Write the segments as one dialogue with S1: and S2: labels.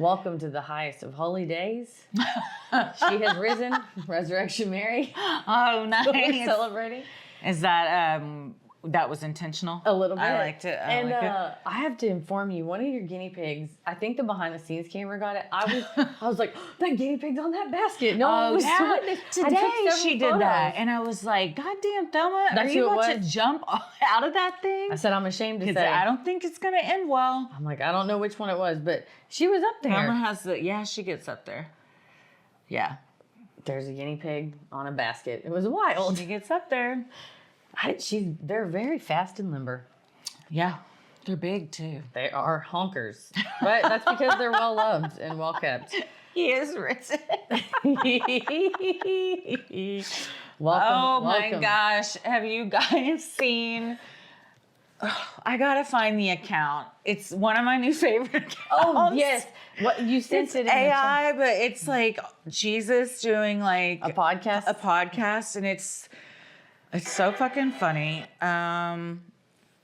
S1: Welcome to the highest of holy days. She has risen, Resurrection Mary.
S2: Oh, nice.
S1: So we're celebrating.
S2: Is that that was intentional?
S1: A little bit.
S2: I liked it.
S1: I have to inform you, one of your guinea pigs, I think the behind the scenes camera got it. I was like, that guinea pig's on that basket. No one was witness.
S2: Today she did that. And I was like, God damn, Thelma, are you about to jump out of that thing?
S1: I said, I'm ashamed to say.
S2: I don't think it's going to end well.
S1: I'm like, I don't know which one it was, but she was up there.
S2: Thelma has she gets up there. Yeah.
S1: There's a guinea pig on a basket. It was wild.
S2: She gets up there.
S1: They're very fast and limber.
S2: Yeah, they're big too.
S1: They are honkers, but that's because they're well loved and well kept.
S2: He is risen.
S1: Welcome.
S2: My gosh, have you guys seen? I gotta find the account. It's one of my new favorite accounts.
S1: Oh yes, what you sent
S2: it's
S1: it in
S2: AI, but it's like Jesus doing like
S1: a podcast,
S2: and it's so fucking funny.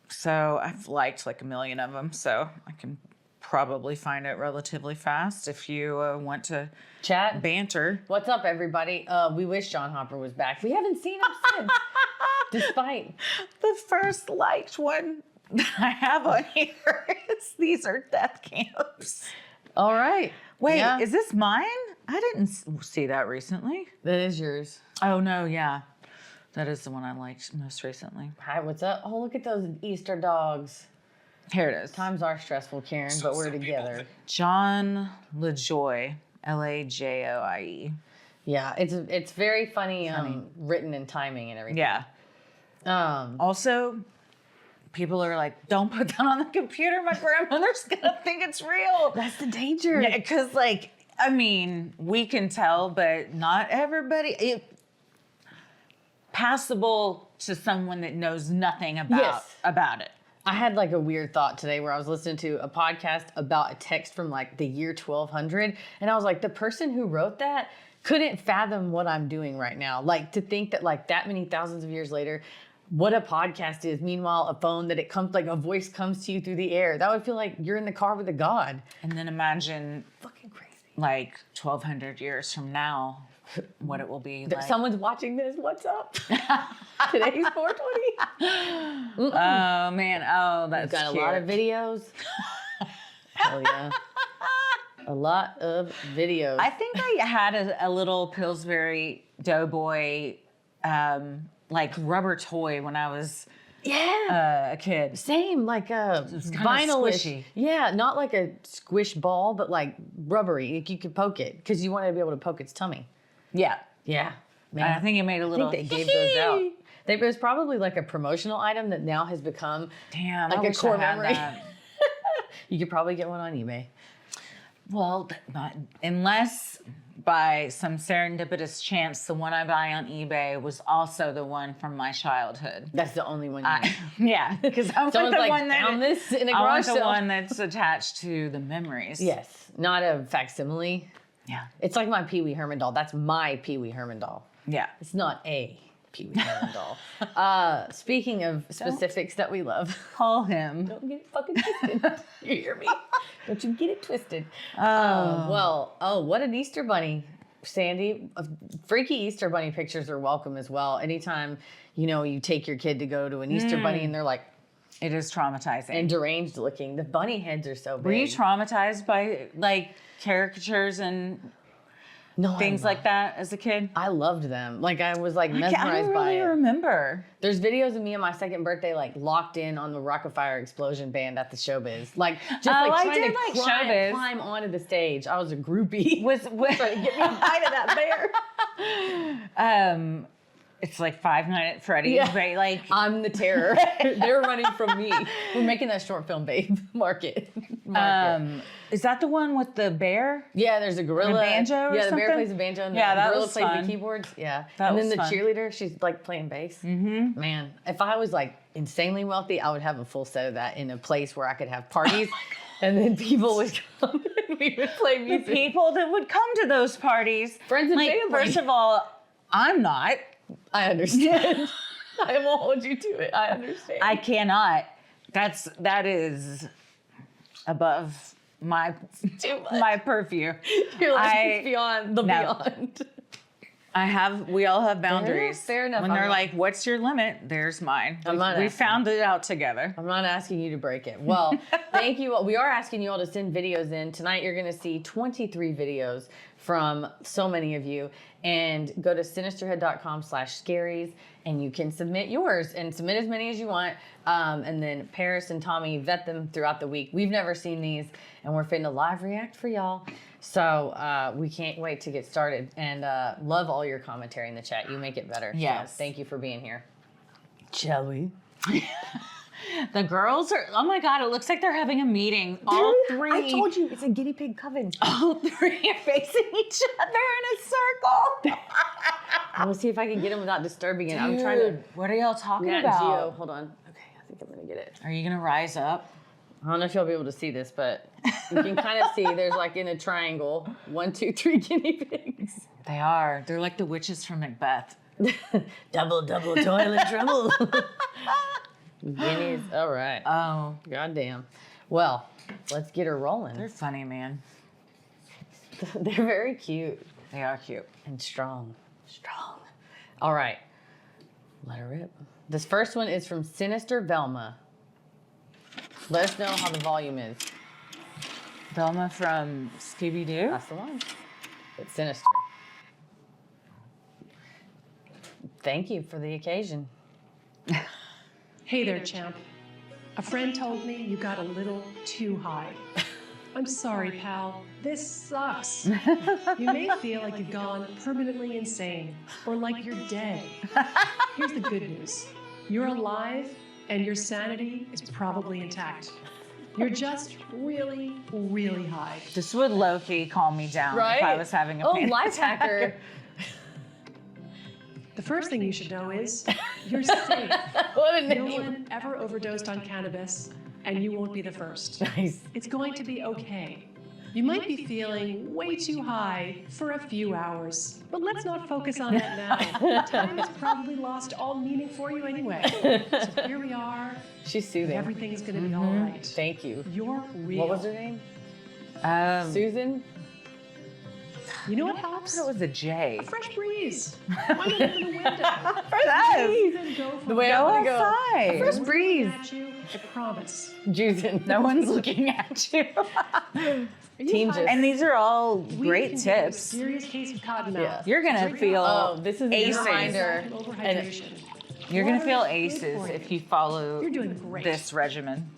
S2: So I've liked like a million of them, so I can probably find it relatively fast if you want to
S1: chat,
S2: banter.
S1: What's up, everybody? We wish John Hopper was back. We haven't seen him since, despite
S2: the first liked one I have on here. These are death camps.
S1: All right.
S2: Wait, is this mine? I didn't see that recently.
S1: That is yours.
S2: Oh no, yeah. That is the one I liked most recently.
S1: Hi, what's up? Oh, look at those Easter dogs.
S2: Here it is.
S1: Times are stressful, Karen, but we're together.
S2: John LaJoie, Lajoie.
S1: Yeah, it's very funny. Written in timing and everything.
S2: Yeah. Also, people are like, don't put that on the computer. My grandmother's gonna think it's real.
S1: That's the danger.
S2: Yeah, because we can tell, but not everybody. Passable to someone that knows nothing about it.
S1: I had like a weird thought today where I was listening to a podcast about a text from like the year 1200, and I was like, the person who wrote that couldn't fathom what I'm doing right now. Like, to think that like that many thousands of years later, what a podcast is. Meanwhile, a phone that it comes, like a voice comes to you through the air. That would feel like you're in the car with a god.
S2: And then imagine
S1: fucking crazy. Like
S2: 1200 years from now, what it will be like.
S1: Someone's watching this. What's up? Today's 420.
S2: Oh man. Oh, that's
S1: got
S2: cute.
S1: A lot of videos. Hell yeah. A lot of videos.
S2: I think I had a little Pillsbury Doughboy like rubber toy when I was a kid.
S1: Same, like a vinyl-ish. Yeah, not like a squish ball, but like rubbery. Like you could poke it because you wanted to be able to poke its tummy.
S2: Yeah.
S1: Yeah.
S2: Man. I think it made a little.
S1: I think they gave those out. It was probably like a promotional item that now has become like a core memory. You could probably get one on eBay.
S2: Well, unless by some serendipitous chance, the one I buy on eBay was also the one from my childhood.
S1: That's the only one.
S2: Yeah, because I want the
S1: like,
S2: one that
S1: found this in a garage sale.
S2: the one that's attached to the memories.
S1: Yes, not a facsimile.
S2: Yeah,
S1: it's like my Pee Wee Herman doll. That's my Pee Wee Herman doll.
S2: Yeah,
S1: it's not a Pee Wee Herman doll. Speaking of specifics that we love,
S2: call him.
S1: Don't get it fucking twisted. You hear me? Don't you get it twisted. What an Easter bunny, Sandy. Freaky Easter bunny pictures are welcome as well. Anytime, you take your kid to go to an Easter bunny and they're like,
S2: it is traumatizing.
S1: And deranged looking. The bunny heads are so big.
S2: Were you traumatized by like caricatures and things like that as a kid?
S1: I loved them. Like I was like mesmerized by it.
S2: I don't really remember.
S1: There's videos of me on my second birthday like locked in on the Rockefeller Explosion band at the Showbiz. Like just trying to climb onto the stage. I was a groupie.
S2: Was
S1: trying to get me a bite of that
S2: bear. It's like Five Nights at Freddy's, right? Like
S1: I'm the terror. They're running from me. We're making that short film, babe. Market.
S2: Is that the one with the bear?
S1: Yeah, there's a gorilla.
S2: And a banjo or
S1: the
S2: something?
S1: bear plays a banjo and the gorilla plays the keyboards. Yeah. And then the cheerleader, she's like playing bass. Mm-hmm. Man, if I was like insanely wealthy, I would have a full set of that in a place where I could have parties. And then people would come and we would play music.
S2: The people that would come to those parties.
S1: Friends and family.
S2: First of all, I'm not.
S1: I understand. I won't hold you to it. I understand.
S2: I cannot. That is above my
S1: Too much.
S2: my purview.
S1: You're like, it's beyond the
S2: No.
S1: beyond.
S2: We all have boundaries.
S1: Fair enough.
S2: When
S1: I'm
S2: they're
S1: not-
S2: like, what's your limit? There's mine.
S1: I'm not
S2: We
S1: asking.
S2: found it out together.
S1: I'm not asking you to break it. Well, thank you. We are asking you all to send videos in. Tonight you're going to see 23 videos from so many of you. And go to sinisterhood.com/scaries and you can submit yours and submit as many as you want. And then Paris and Tommy vet them throughout the week. We've never seen these and we're finna live react for y'all. So we can't wait to get started and love all your commentary in the chat. You make it better.
S2: Yes.
S1: So thank you for being here. Shall we?
S2: The girls are, oh my God, it looks like they're having a meeting. All three.
S1: I told you, it's a guinea pig coven.
S2: All three are facing each other in a circle.
S1: I'm gonna see if I can get him without disturbing it. I'm trying to.
S2: What are y'all talking
S1: Yeah,
S2: about?
S1: Geo. Hold on. Okay, I think I'm gonna get it.
S2: Are you gonna rise up?
S1: I don't know if you'll be able to see this, but you can kind of see there's like in a triangle 1, 2, 3 guinea pigs.
S2: They are. They're like the witches from Macbeth.
S1: Double toilet trouble. Guineas. All right.
S2: Oh,
S1: Goddamn. Well, let's get her rolling.
S2: they're funny, man.
S1: They're very cute
S2: They are cute.
S1: and strong. Strong. All right. Let her rip. This first one is from Sinister Velma. Let us know how the volume is.
S2: Velma from Scooby-Doo?
S1: That's the one. It's sinister. Thank you for the occasion.
S3: Hey there, champ. A friend told me you got a little too high. I'm sorry, pal. This sucks. You may feel like you've gone permanently insane or like you're dead. Here's the good news. You're alive and your sanity is probably intact. You're just really, really high.
S2: This would low-key calm me down if I was having a panic
S1: life
S2: attack.
S1: hacker.
S3: The first thing you should know is you're safe.
S1: What a
S3: No
S1: name.
S3: one ever overdosed on cannabis, and you won't be the first.
S1: Nice.
S3: It's going to be okay. You might be feeling way too high for a few hours, but let's not focus on that now. Time has probably lost all meaning for you anyway. So here we are.
S1: She's soothing.
S3: Everything's going to be all right.
S1: Thank you.
S3: You're real.
S1: What was her name? Susan?
S3: You know what helps?
S2: It was a J.
S3: A fresh breeze. Why not open a window?
S2: Yes.
S3: Go for
S1: The way
S3: it.
S1: I
S2: Go
S1: want to go.
S2: outside.
S1: Fresh
S3: No one's
S1: breeze.
S3: looking at you, I promise.
S1: Juicing.
S2: No one's looking at you.
S3: Are you
S1: Team
S3: high?
S1: just-
S2: And these are all
S3: We
S2: great
S3: can get a
S2: tips.
S3: serious case of cotton mouth.
S1: Yeah.
S2: You're gonna
S3: Drink
S2: feel
S1: Oh, this is a
S2: aces.
S1: reminder.
S3: and overhydration.
S2: You're gonna
S3: Water
S2: feel
S3: is good
S2: aces
S3: for you.
S2: if you follow
S3: You're doing great.
S2: this regimen.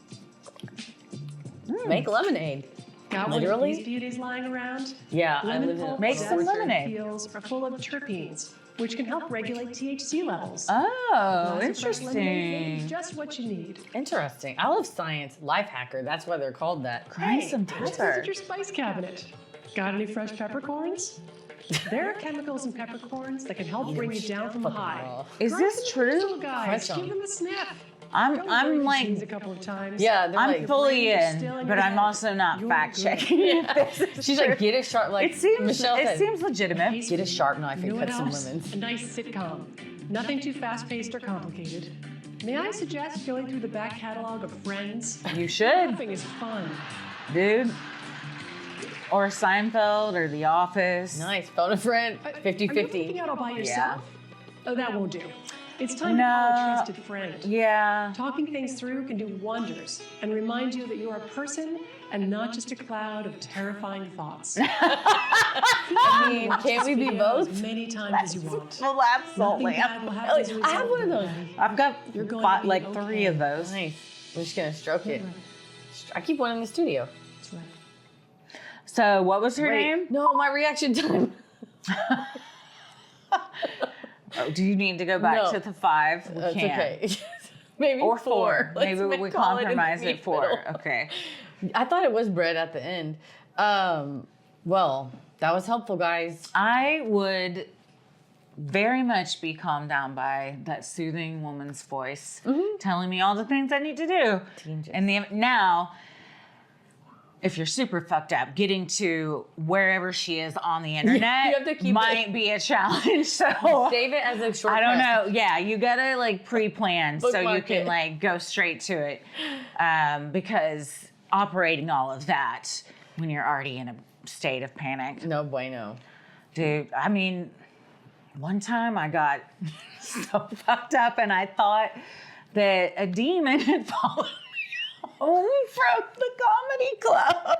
S1: Make lemonade.
S3: Got
S1: Literally?
S3: one of these beauties lying around?
S1: Yeah, I
S3: Lemon
S1: live in
S3: pulp
S2: Make
S3: and
S2: some
S3: zester
S2: lemonade.
S3: peels are full of terpenes, which can help regulate THC levels.
S2: Oh,
S3: Glass of fresh lemonade may be
S2: interesting.
S3: just what you need.
S1: Interesting. I love science. Life hacker. That's why they're called that.
S2: Grind some
S3: Let's
S2: pepper.
S3: visit your spice cabinet. Got any fresh peppercorns? There are chemicals in peppercorns that can help bring you down from a high.
S1: raw.
S2: Is
S3: Try
S2: this
S3: some of those
S2: true?
S3: little guys.
S1: Try some.
S3: Give them a sniff.
S2: I'm
S3: Don't worry if you
S2: like
S3: sneeze a couple of times.
S1: Yeah, they're
S2: I'm
S1: like.
S2: fully
S3: brain is still
S2: in,
S3: in
S2: but
S3: your
S2: I'm
S3: head.
S2: also not
S3: You're
S2: fact
S3: good.
S2: checking.
S1: Yeah. She's like, get a sharp, like
S2: It seems
S1: Michelle
S2: it
S1: said,
S2: seems legitimate.
S3: Taste
S1: get a
S3: food.
S1: sharp knife
S3: You
S1: and
S3: know
S1: cut
S3: what
S1: some
S3: else?
S1: lemons.
S3: A nice sitcom. Nothing too fast-paced or complicated. May I suggest going through the back catalog of Friends?
S2: You should,
S3: Laughing is fun.
S2: dude. Or Seinfeld or The Office.
S1: Nice. Phone a friend.
S3: Are you freaking
S1: 50-50.
S3: out all by yourself? Oh, that won't do. It's time to
S2: No.
S3: call a trusted friend.
S2: Yeah.
S3: Talking things through can do wonders and remind you that you're a person and not just a cloud of terrifying thoughts.
S1: I mean, can't we be both?
S3: As many times as you want.
S2: The last salt
S3: Nothing bad
S2: lamp.
S3: will happen as a
S1: I have
S3: result
S1: one of
S3: it,
S1: those.
S3: buddy.
S2: I've got
S3: You're going to be
S2: like
S3: okay.
S2: 3 of those.
S1: Nice. I'm just gonna stroke it. I keep one in the studio.
S3: That's right.
S2: So what was her name?
S1: No, my reaction time.
S2: Oh, do you need to go back
S1: No.
S2: to the 5? We
S1: That's
S2: can't.
S1: okay. Maybe
S2: Or
S1: 4.
S2: 4.
S1: Let's
S2: Maybe we
S1: call it in the
S2: compromise at 4.
S1: middle.
S2: Okay.
S1: I thought it was bread at the end. Well, that was helpful, guys.
S2: I would very much be calmed down by that soothing woman's voice telling me all the things I need to do.
S1: Teen
S2: And now, if you're super fucked up, getting to wherever she is on the internet
S1: You have to keep
S2: might
S1: it-
S2: be a challenge. So
S1: Save it as a short.
S2: I don't know. Yeah, you gotta like pre-plan so you
S1: Bookmark
S2: can
S1: it.
S2: like go straight to it, because operating all of that when you're already in a state of panic.
S1: No bueno.
S2: Dude, I mean, one time I got so fucked up and I thought that a demon had followed me home from the comedy club.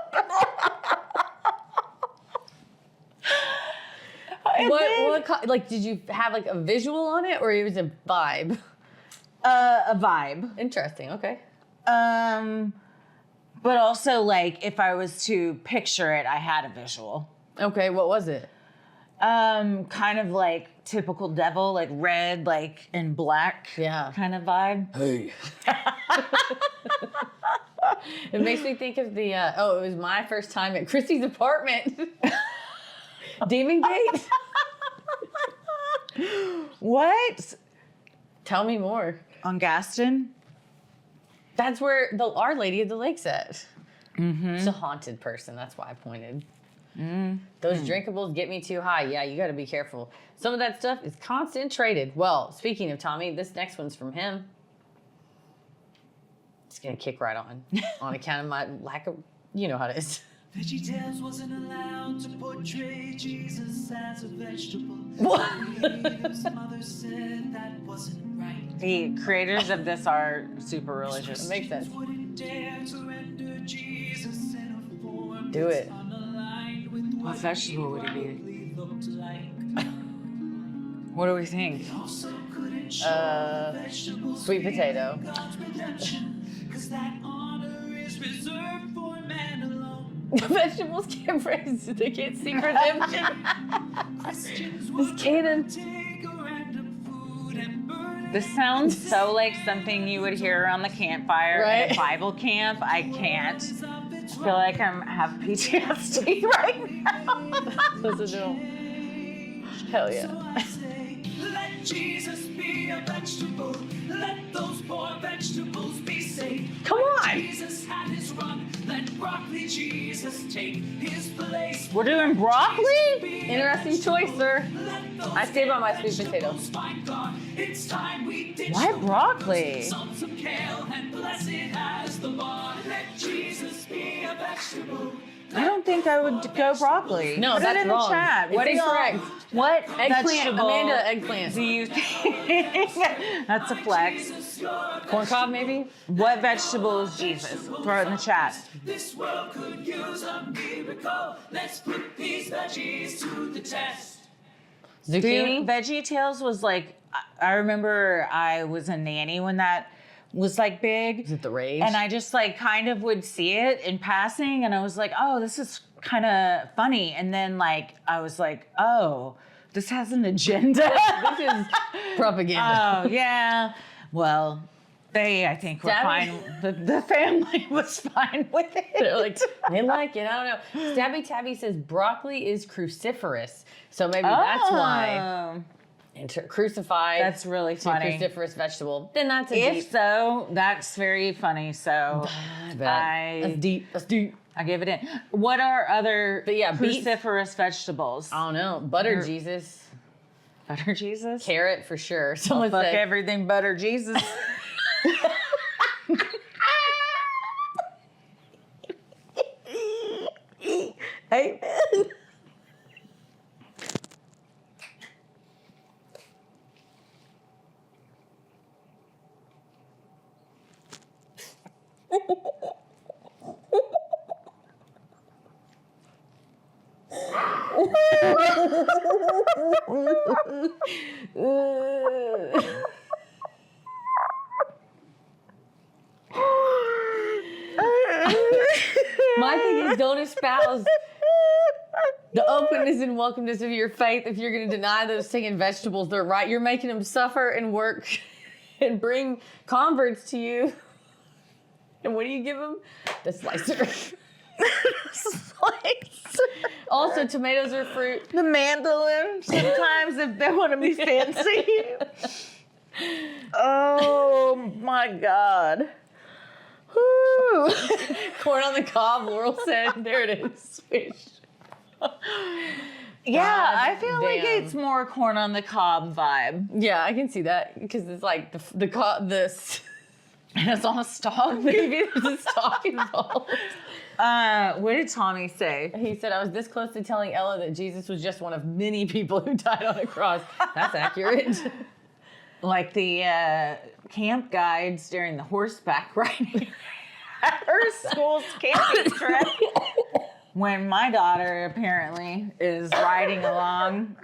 S1: Like, did you have like a visual on it, or it was a vibe?
S2: A vibe.
S1: Interesting. Okay.
S2: But also, like, if I was to picture it, I had a visual.
S1: Okay. What was it?
S2: Kind of like typical devil, like red, like and black.
S1: Yeah.
S2: Kind of vibe.
S1: Hey. It makes me think of the. It was my first time at Christie's apartment. Demon Gate.
S2: What?
S1: Tell me more.
S2: On Gaston?
S1: That's where the Our Lady of the Lake's at. Mm-hmm. It's a haunted person. That's why I pointed. Those drinkables get me too high. Yeah, you got to be careful. Some of that stuff is concentrated. Well, speaking of Tommy, this next one's from him. It's going to kick right on account of my lack of, you know how it is.
S4: VeggieTales wasn't allowed to portray Jesus as a vegetable.
S1: What?
S4: His mother said that wasn't right.
S2: The creators of this are super religious.
S1: It makes sense.
S4: Wouldn't dare to render Jesus in a form
S1: Do it.
S4: unaligned with
S2: What vegetable would it be?
S4: he looked like.
S2: What do we think?
S4: Also couldn't show vegetables
S1: Sweet potato.
S4: God's redemption, 'cause that honor is reserved for man alone.
S1: Vegetables can't praise. They can't seek redemption.
S4: Christians
S1: This canon.
S4: take a random food and burn it.
S2: This sounds so like something you would hear around the campfire at
S1: Right?
S2: a Bible camp. I can't. I feel like I have PTSD right now.
S1: Listen to him. Hell yeah.
S4: I say, let Jesus be a vegetable. Let those poor vegetables be saved.
S1: Come on.
S4: Jesus had his run. Let broccoli Jesus take his place.
S2: We're doing broccoli?
S1: Interesting choice, sir. I stay by my sweet potato.
S4: Find God. It's time we ditch
S2: Why
S4: the
S2: broccoli?
S4: sons of kale and blessed as the Lord. Let Jesus be a vegetable.
S2: I don't think I would go broccoli.
S1: No,
S2: Put
S1: that's
S2: it in
S1: wrong.
S2: the chat.
S1: It's
S2: What do y'all-
S1: incorrect.
S2: What
S1: Eggplant.
S2: vegetable
S1: Amanda, eggplant.
S2: do you think? That's a flex.
S1: Corn cob, maybe?
S2: What vegetable is Jesus? Throw it in the chat.
S4: This world could use a miracle. Let's put these veggies to the test.
S1: Zucchini?
S2: VeggieTales was like, I remember I was a nanny when that was like big.
S1: Is it the rage?
S2: And I just like kind of would see it in passing and I was like, oh, this is kind of funny. And then like, I was like, oh, this has an agenda.
S1: This is propaganda.
S2: Oh, yeah. Well, they, I think, were
S1: Stabby.
S2: fine. The family was fine with it.
S1: They're like, they like it. I don't know. Stabby Tabby says broccoli is cruciferous. So maybe that's why.
S2: Oh.
S1: Crucified.
S2: That's really
S1: to
S2: funny.
S1: cruciferous vegetable. Then that's a
S2: If
S1: deep.
S2: so, that's very funny. So
S1: That's deep. That's deep.
S2: I give it in. What are other
S1: But yeah, beets.
S2: cruciferous vegetables?
S1: I don't know. Butter
S2: You're-
S1: Jesus.
S2: Butter Jesus?
S1: Carrot for sure.
S2: Well,
S1: Someone
S2: fuck
S1: said.
S2: everything butter Jesus.
S1: Amen. My thing is, don't espouse the openness and welcomeness of your faith if you're going to deny those singing vegetables. They're right. You're making them suffer and work and bring converts to you. And what do you give them? The slicer. Also, tomatoes are fruit.
S2: The mandolin, sometimes if they want to be fancy. Oh my God. Whew.
S1: Corn on the cob, Laurel said. There it is. Fish.
S2: Yeah,
S1: God
S2: I feel like
S1: damn.
S2: it's more corn on the cob vibe.
S1: Yeah, I can see that because it's like the
S2: And it's on a stalk.
S1: Maybe there's a stalk involved.
S2: What did Tommy say?
S1: He said, I was this close to telling Ella that Jesus was just one of many people who died on a cross. That's accurate.
S2: Like the camp guides during the horseback riding at her school's camping trip. When my daughter apparently is riding along,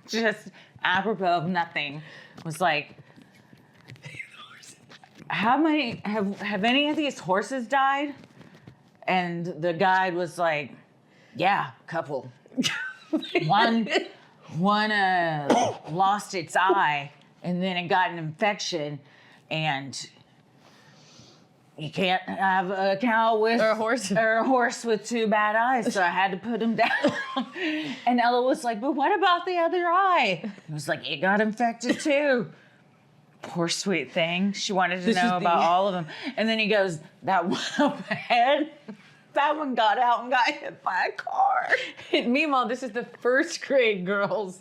S2: just apropos of nothing, was like, how many have any of these horses died? And the guide was like, yeah, a couple. One lost its eye, and then it got an infection, and you can't have a cow with
S1: Or a horse
S2: with two bad eyes, so I had to put him down. And Ella was like, but what about the other eye? It was like, it got infected too. Poor sweet thing. She wanted to know about all of them. And then he goes, that one up ahead, that one got out and got hit by a car.
S1: And meanwhile, this is the first grade girls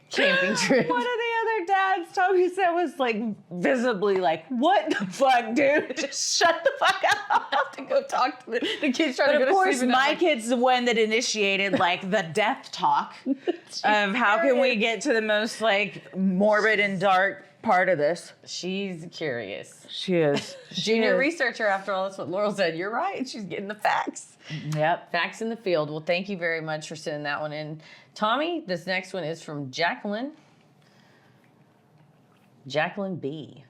S1: camping trip.
S2: One of the other dads, Toby said, was like visibly like, what the fuck, dude? Just shut the fuck up.
S1: I have to go talk to the kids trying
S2: But
S1: to
S2: of
S1: go
S2: course,
S1: to sleep.
S2: my kid's the one that initiated like the death talk of how can we get to the most like morbid and dark part of this.
S1: She's curious.
S2: She is.
S1: Junior researcher, after all, that's what Laurel said. You're right. She's getting the facts.
S2: Yep.
S1: Facts in the field. Well, thank you very much for sending that one in. Tommy, this next one is from Jacqueline. Jacqueline B.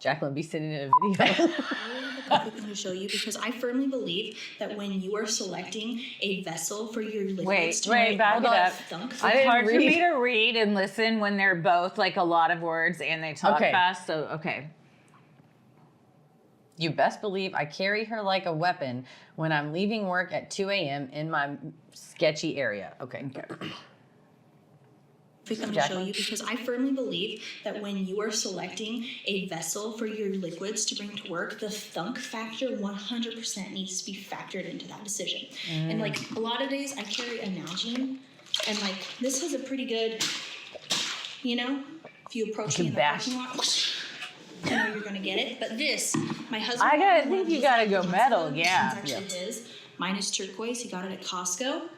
S1: Jacqueline B sending in a video.
S5: I'm going to show you because I firmly believe that when you are selecting a vessel for your liquids
S2: Wait, back it up.
S5: thunk,
S1: I
S2: It's
S1: didn't
S2: hard for
S1: read.
S2: me to read and listen when they're both like a lot of words and they talk
S1: Okay.
S2: fast. So, okay.
S1: You best believe I carry her like a weapon when I'm leaving work at 2 a.m. in my sketchy area. Okay.
S5: I'm going to show you because I firmly believe that when you are selecting a vessel for your liquids to bring to work, the thunk factor 100% needs to be factored into that decision. And like a lot of days I carry a Nalgene and like this is a pretty good, you know, if you approach me in the parking lot, you know you're going to get it. But this, my husband.
S2: I think you gotta go metal, yeah.
S5: It's actually his. Mine is turquoise. He got it at Costco.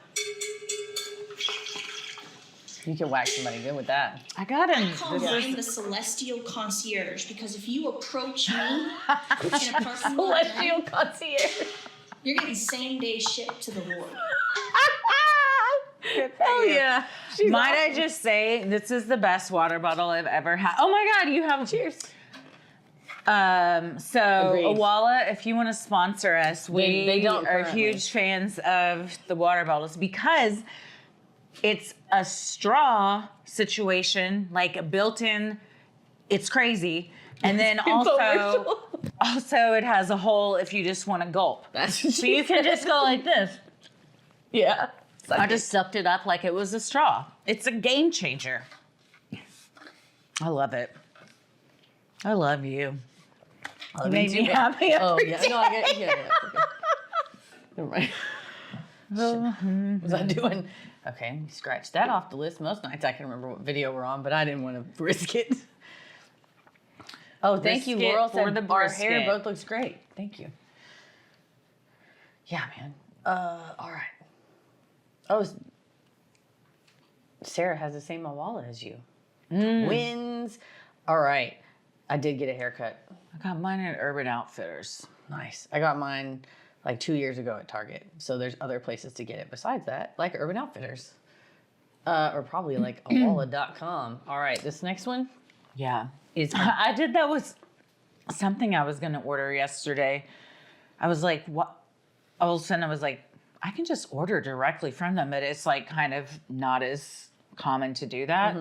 S1: You can whack somebody good with that.
S2: I got him.
S5: I call mine the Celestial Concierge because if you approach me in a parking lot,
S1: Celestial concierge.
S5: you're getting same day shipped to the ward.
S1: Hell yeah.
S2: Might I just say, this is the best water bottle I've ever had. Oh my God, you have.
S1: Cheers.
S2: So
S1: Agreed.
S2: Awala, if you want to sponsor us, we
S1: They don't
S2: are
S1: currently.
S2: huge fans of the water bottles because it's a straw situation, like a built-in. It's crazy, and then also it has a hole if you just want to gulp. So you can just go like this.
S1: Yeah.
S2: I just sucked it up like it was a straw. It's a game changer. I love it. I love you. You made me happy.
S1: Oh, yeah. No, I get yeah. Okay. Never mind. Was I doing? Okay, scratch that off the list. Most nights I can remember what video we're on, but I didn't want to risk it. Oh, thank you,
S2: Brisket
S1: Laurel.
S2: for
S1: Said
S2: the
S1: our hair
S2: brisket.
S1: both looks great. Thank you. Yeah, man. All right. Oh, Sarah has the same wallet as you. Wins. All right. I did get a haircut.
S2: I got mine at Urban Outfitters.
S1: Nice. I got mine like 2 years ago at Target. So there's other places to get it besides that, like Urban Outfitters. Or probably like awalla.com. All right, this next one
S2: Yeah.
S1: is
S2: I did that with something I was going to order yesterday. I was like, what? All of a sudden I was like, I can just order directly from them, but it's like kind of not as common to do that.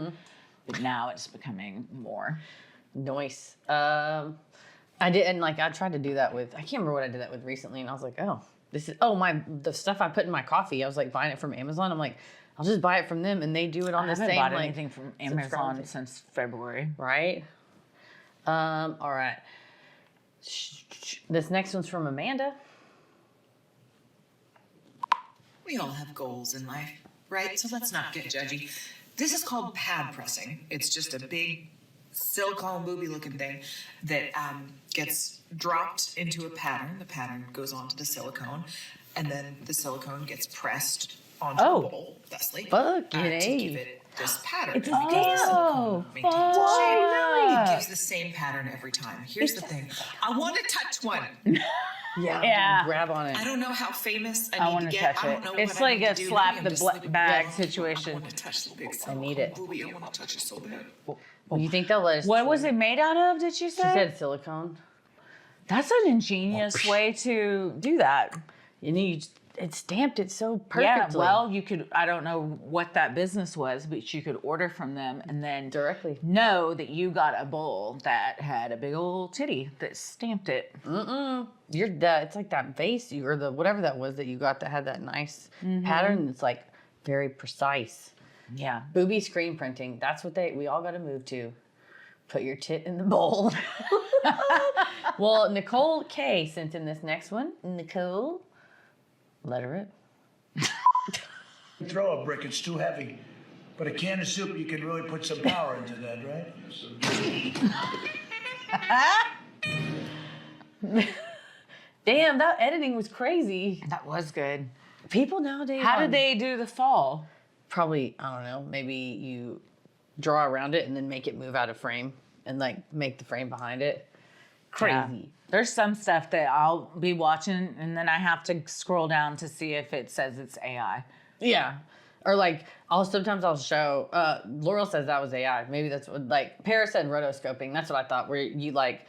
S2: But now it's becoming more.
S1: nice. I did, and like I tried to do that with, I can't remember what I did that with recently, and I was like, oh, this is, the stuff I put in my coffee, I was like buying it from Amazon. I'm like, I'll just buy it from them, and they do it on
S2: I
S1: the
S2: haven't
S1: same,
S2: bought
S1: like,
S2: anything from Amazon
S1: subscribe-
S2: since February.
S1: right? All right. This next one's from Amanda.
S6: We all have goals in life, right? So let's not get judgy. This is called pad pressing. It's just a big silicone booby looking thing that gets dropped into a pattern. The pattern goes onto the silicone, and then the silicone gets pressed onto
S2: Oh.
S6: the bowl, thusly,
S1: Fucking
S6: to
S1: A.
S6: give it this pattern.
S1: It's a
S6: because the silicone maintains its
S2: fuck.
S6: shape. It gives the same pattern every time. Here's the thing. I want to touch one.
S2: Yeah.
S1: Grab on it.
S6: I don't know how famous I
S2: I
S6: need
S2: want
S6: to
S2: to
S6: get.
S2: touch
S6: I
S2: it.
S6: don't know
S2: It's
S6: what I
S2: like
S6: need
S2: a
S6: to do.
S2: slap
S6: Maybe
S2: the
S6: I'm just like,
S2: bag
S6: I
S2: situation.
S6: want to touch the big
S1: I need it.
S6: booby. I want to touch it so bad.
S1: Well, you think they'll let us?
S2: What
S1: try?
S2: was it made out of, did you
S1: She
S2: say?
S1: said silicone.
S2: That's an ingenious way to do that.
S1: And it stamped it so perfectly.
S2: Yeah, well, you could, I don't know what that business was, but you could order from them and then
S1: Directly.
S2: know that you got a bowl that had a big old titty that stamped it.
S1: It's like that vase or the whatever that was that you got that had that nice pattern. It's like very precise.
S2: Yeah.
S1: Booby screen printing. That's what we all got to move to. Put your tit in the bowl. Well, Nicole K sent in this next one. Nicole, let her rip.
S7: Throw a brick, it's too heavy. But a can of soup, you can really put some power into that, right?
S1: Damn, that editing was crazy.
S2: That was good.
S1: People nowadays.
S2: How did they do the fall?
S1: Probably, I don't know, maybe you draw around it and then make it move out of frame and like make the frame behind it. Crazy.
S2: Yeah. There's some stuff that I'll be watching and then I have to scroll down to see if it says it's AI.
S1: Yeah. Or like, sometimes I'll show, Laurel says that was AI. Maybe that's what, like, Paris said rotoscoping. That's what I thought, where you like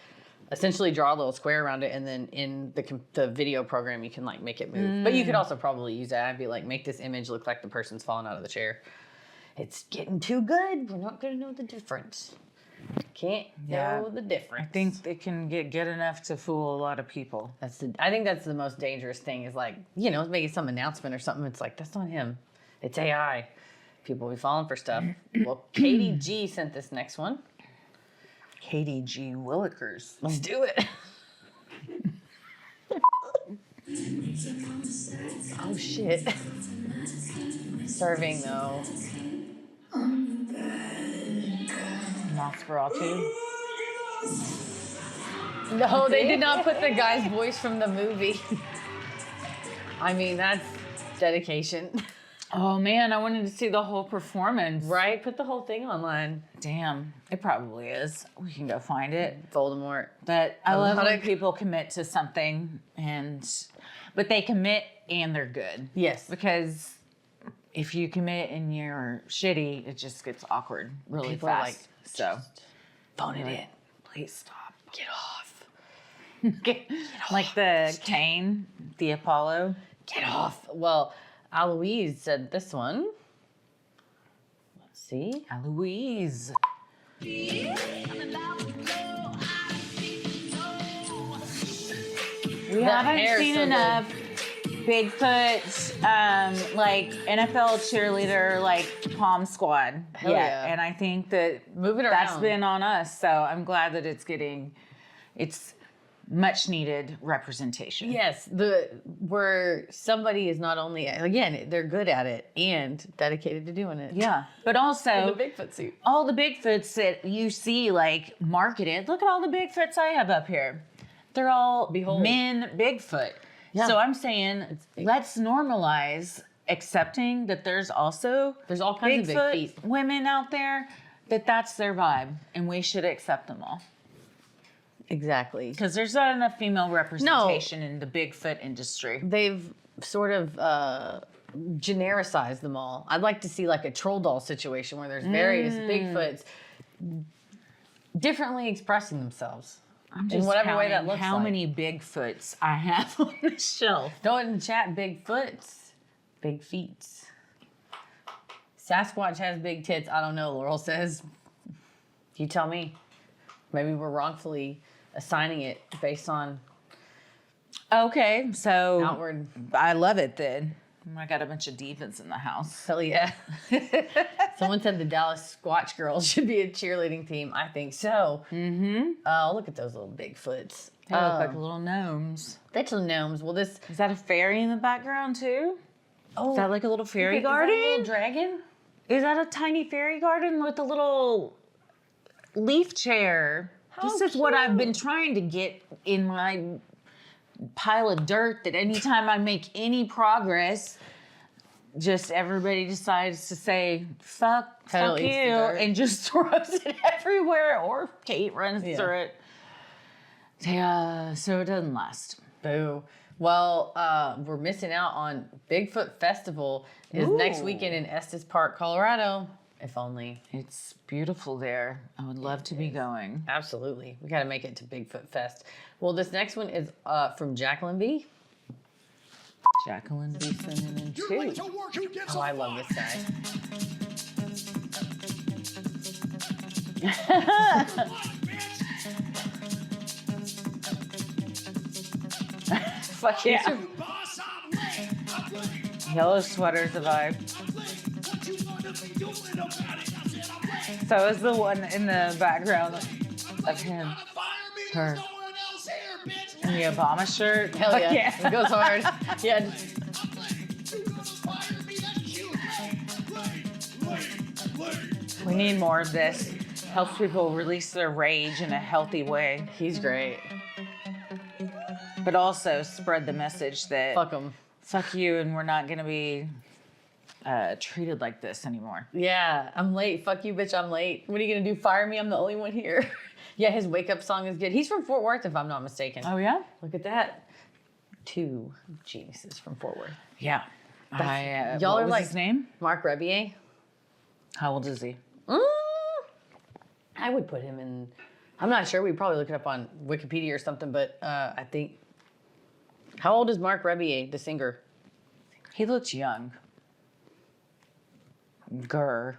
S1: essentially draw a little square around it and then in the video program you can like make it move. But you could also probably use that and be like, make this image look like the person's falling out of the chair. It's getting too good. We're not going to know the difference. Can't know the difference.
S2: I think they can get good enough to fool a lot of people.
S1: I think that's the most dangerous thing is like, making some announcement or something. It's like, that's not him. It's AI. People be falling for stuff. Well, Katie G sent this next one.
S2: Katie G. Willikers.
S1: Let's do it. Oh, shit. Serving, though.
S2: Nosferatu.
S1: No, they did not put the guy's voice from the movie. I mean, that's dedication.
S2: Oh man, I wanted to see the whole performance.
S1: Right? Put the whole thing online.
S2: Damn, it probably is. We can go find it.
S1: Voldemort.
S2: But I love when
S1: Melodic.
S2: people commit to something but they commit and they're good.
S1: Yes.
S2: Because if you commit and you're shitty, it just gets awkward really
S1: People are
S2: fast.
S1: like,
S2: so
S1: Phone it in.
S2: please stop.
S1: Get off.
S2: Get like the Cain, the Apollo.
S1: Get off. Well, Aloise said this one. Let's see.
S2: Eloise. We
S1: That
S2: haven't
S1: hair's
S2: seen
S1: so
S2: enough Bigfoot, like NFL cheerleader, like Palm Squad
S1: Hell
S2: yet.
S1: yeah.
S2: And I think that
S1: Move it
S2: that's
S1: around.
S2: been on us. So I'm glad that it's much needed representation.
S1: Yes, where somebody is not only, again, they're good at it and dedicated to doing it.
S2: Yeah. But also
S1: In the Bigfoot suit.
S2: all the Bigfoots that you see like marketed. Look at all the Bigfoots I have up here. They're all
S1: Behold.
S2: men Bigfoot.
S1: Yeah.
S2: So I'm saying let's normalize accepting that there's all
S1: kinds of big feet.
S2: women out there that's their vibe and we should accept them all.
S1: Exactly.
S2: Because there's not enough female representation in the Bigfoot industry.
S1: They've sort of genericized them all. I'd like to see like a troll doll situation where there's various Bigfoots differently expressing themselves.
S2: I'm
S1: in whatever way that
S2: counting
S1: looks
S2: how
S1: like.
S2: many Bigfoots I have on the shelf.
S1: Don't in the chat, Bigfoots. Big feet. Sasquatch has big tits. I don't know, Laurel says. You tell me. Maybe we're wrongfully assigning it based on
S2: Okay, so
S1: outward.
S2: I love it then. I got a bunch of divas in the house.
S1: Hell yeah. Someone said the Dallas Squatch Girls should be a cheerleading team. I think so. Mm-hmm. Oh, look at those little Bigfoots.
S2: They look like little gnomes.
S1: Little gnomes. Well, this.
S2: Is that a fairy in the background too?
S1: Oh,
S2: Is that like a little fairy
S1: is that a
S2: garden?
S1: little dragon?
S2: Is that a tiny fairy garden with a little leaf chair. This is what I've been trying to get in my pile of dirt, that anytime I make any progress, just everybody decides to say, fuck
S1: Pedal
S2: you,
S1: eats the dirt.
S2: and just throws it everywhere, or Kate runs through it. Yeah, so it doesn't last.
S1: Boo. Well, we're missing out on Bigfoot Festival is next weekend in Estes Park, Colorado. If only.
S2: It's beautiful there. I would love to be going.
S1: Absolutely. We got to make it to Bigfoot Fest. Well, this next one is from Jacqueline B.
S2: Jacqueline B. sending in too.
S1: Oh, I love this guy.
S2: Fuck yeah. Yellow sweater's a vibe. So is the one in the background of him, her, in the Obama shirt.
S1: Hell
S2: Fuck
S1: yeah. It goes hard. Yeah.
S2: We need more of this. Helps people release their rage in a healthy way,
S1: He's great.
S2: but also spread the message that
S1: Fuck him.
S2: fuck you, and we're not gonna be treated like this anymore.
S1: Yeah, I'm late. Fuck you, bitch, I'm late. What are you going to do? Fire me? I'm the only one here. Yeah, his wake up song is good. He's from Fort Worth, if I'm not mistaken.
S2: Oh yeah?
S1: Look at that. 2 geniuses from Fort Worth.
S2: Yeah.
S1: Y'all
S2: what
S1: are
S2: was
S1: like
S2: his name?
S1: Mark Rebier.
S2: How old is he?
S1: I would put him in. I'm not sure. We'd probably look it up on Wikipedia or something, but I think. How old is Mark Rebier, the singer?
S2: He looks young. Grr.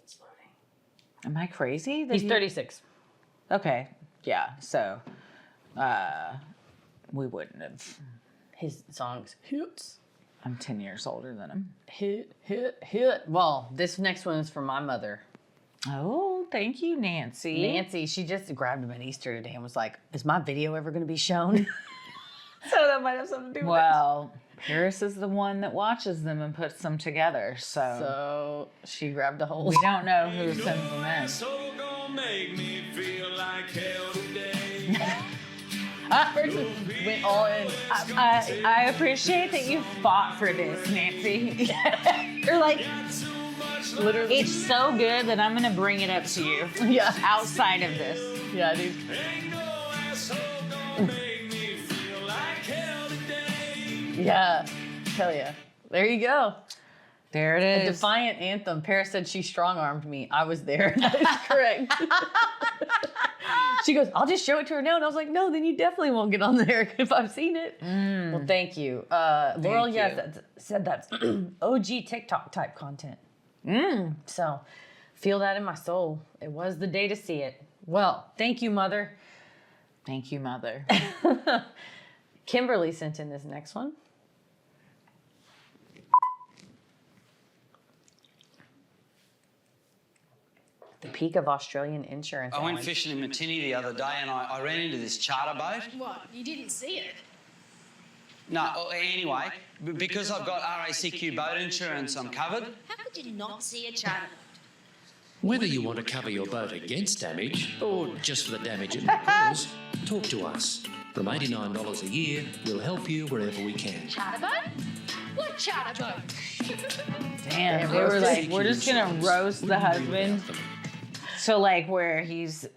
S1: It's loading.
S2: Am I crazy? that
S1: He's
S2: he-
S1: 36.
S2: Okay. Yeah. So, we wouldn't have.
S1: His songs hits.
S2: I'm 10 years older than him.
S1: Hit. Well, this next one is from my mother.
S2: Oh, thank you, Nancy.
S1: Nancy, she just grabbed him at Easter today and was like, is my video ever going to be shown?
S2: So that might have something to do with it. Well, Paris is the one that watches them and puts them together. So
S1: she grabbed a hold.
S2: we don't know who sends them in.
S4: So gonna make me feel like hell today.
S1: Person went all in.
S2: I appreciate that you fought for this, Nancy. You're like,
S1: Literally.
S2: it's so good that I'm going to bring it up to you.
S1: Yeah.
S2: Outside of this.
S1: Yeah, dude.
S4: Ain't no asshole gonna make me feel like hell today.
S1: Yeah. Hell yeah. There you go.
S2: There it
S1: A
S2: is.
S1: defiant anthem. Paris said she strong-armed me. I was there. That is correct. She goes, I'll just show it to her now. And I was like, no, then you definitely won't get on there if I've seen it. Well, thank you. Laurel,
S2: you.
S1: yes, said that's OG TikTok type content. So feel that in my soul. It was the day to see it. Well, thank you, Mother.
S2: Thank you, Mother.
S1: Kimberly sent in this next one. The peak of Australian insurance.
S8: I went
S1: Alan.
S8: fishing in Matini the other day and I ran into this charter boat.
S9: What? You didn't see it?
S8: No, anyway, because I've got RACQ boat insurance, I'm covered.
S9: How could you not see a charter boat?
S10: Whether you want to cover your boat against damage or just for the damage it may cause, talk to us. From $89 a year, we'll help you wherever we can.
S9: Charter boat? What charter boat?
S2: Damn, they were like, we're just going to roast the husband. So, like, where he's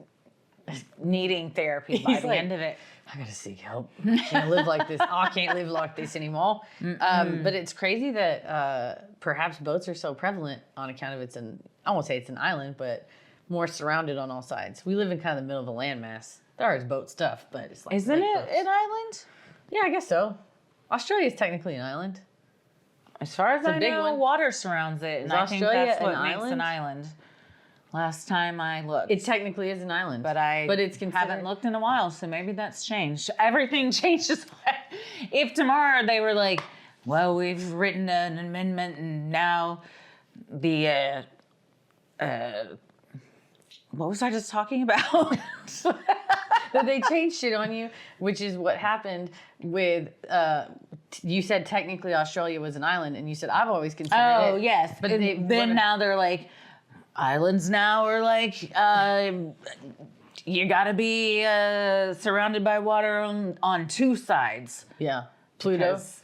S2: needing therapy by
S1: He's
S2: the
S1: like,
S2: end of it.
S1: I gotta seek help. I can't live like this. I can't live like this anymore. But it's crazy that perhaps boats are so prevalent on account of I won't say it's an island, but more surrounded on all sides. We live in kind of the middle of a landmass. There is boat stuff, but it's like
S2: Isn't
S1: lake
S2: it
S1: boats.
S2: an island?
S1: Yeah, I guess so. Australia is technically an island.
S2: As far as
S1: It's a
S2: I
S1: big
S2: know,
S1: one.
S2: water surrounds it. And
S1: Is
S2: I think
S1: Australia
S2: that's what
S1: an
S2: makes
S1: island?
S2: an island. Last time I looked.
S1: It technically is an island,
S2: but
S1: it's considered.
S2: haven't looked in a while, so maybe that's changed. Everything changes. If tomorrow they were like, well, we've written an amendment and now the, what was I just talking about?
S1: That they changed shit on you, which is what happened with, you said technically Australia was an island, and you said I've always considered it.
S2: Oh, yes.
S1: But
S2: And
S1: they
S2: then now they're like, islands now are like, you gotta be surrounded by water on two sides.
S1: Yeah. Pluto.
S2: Because,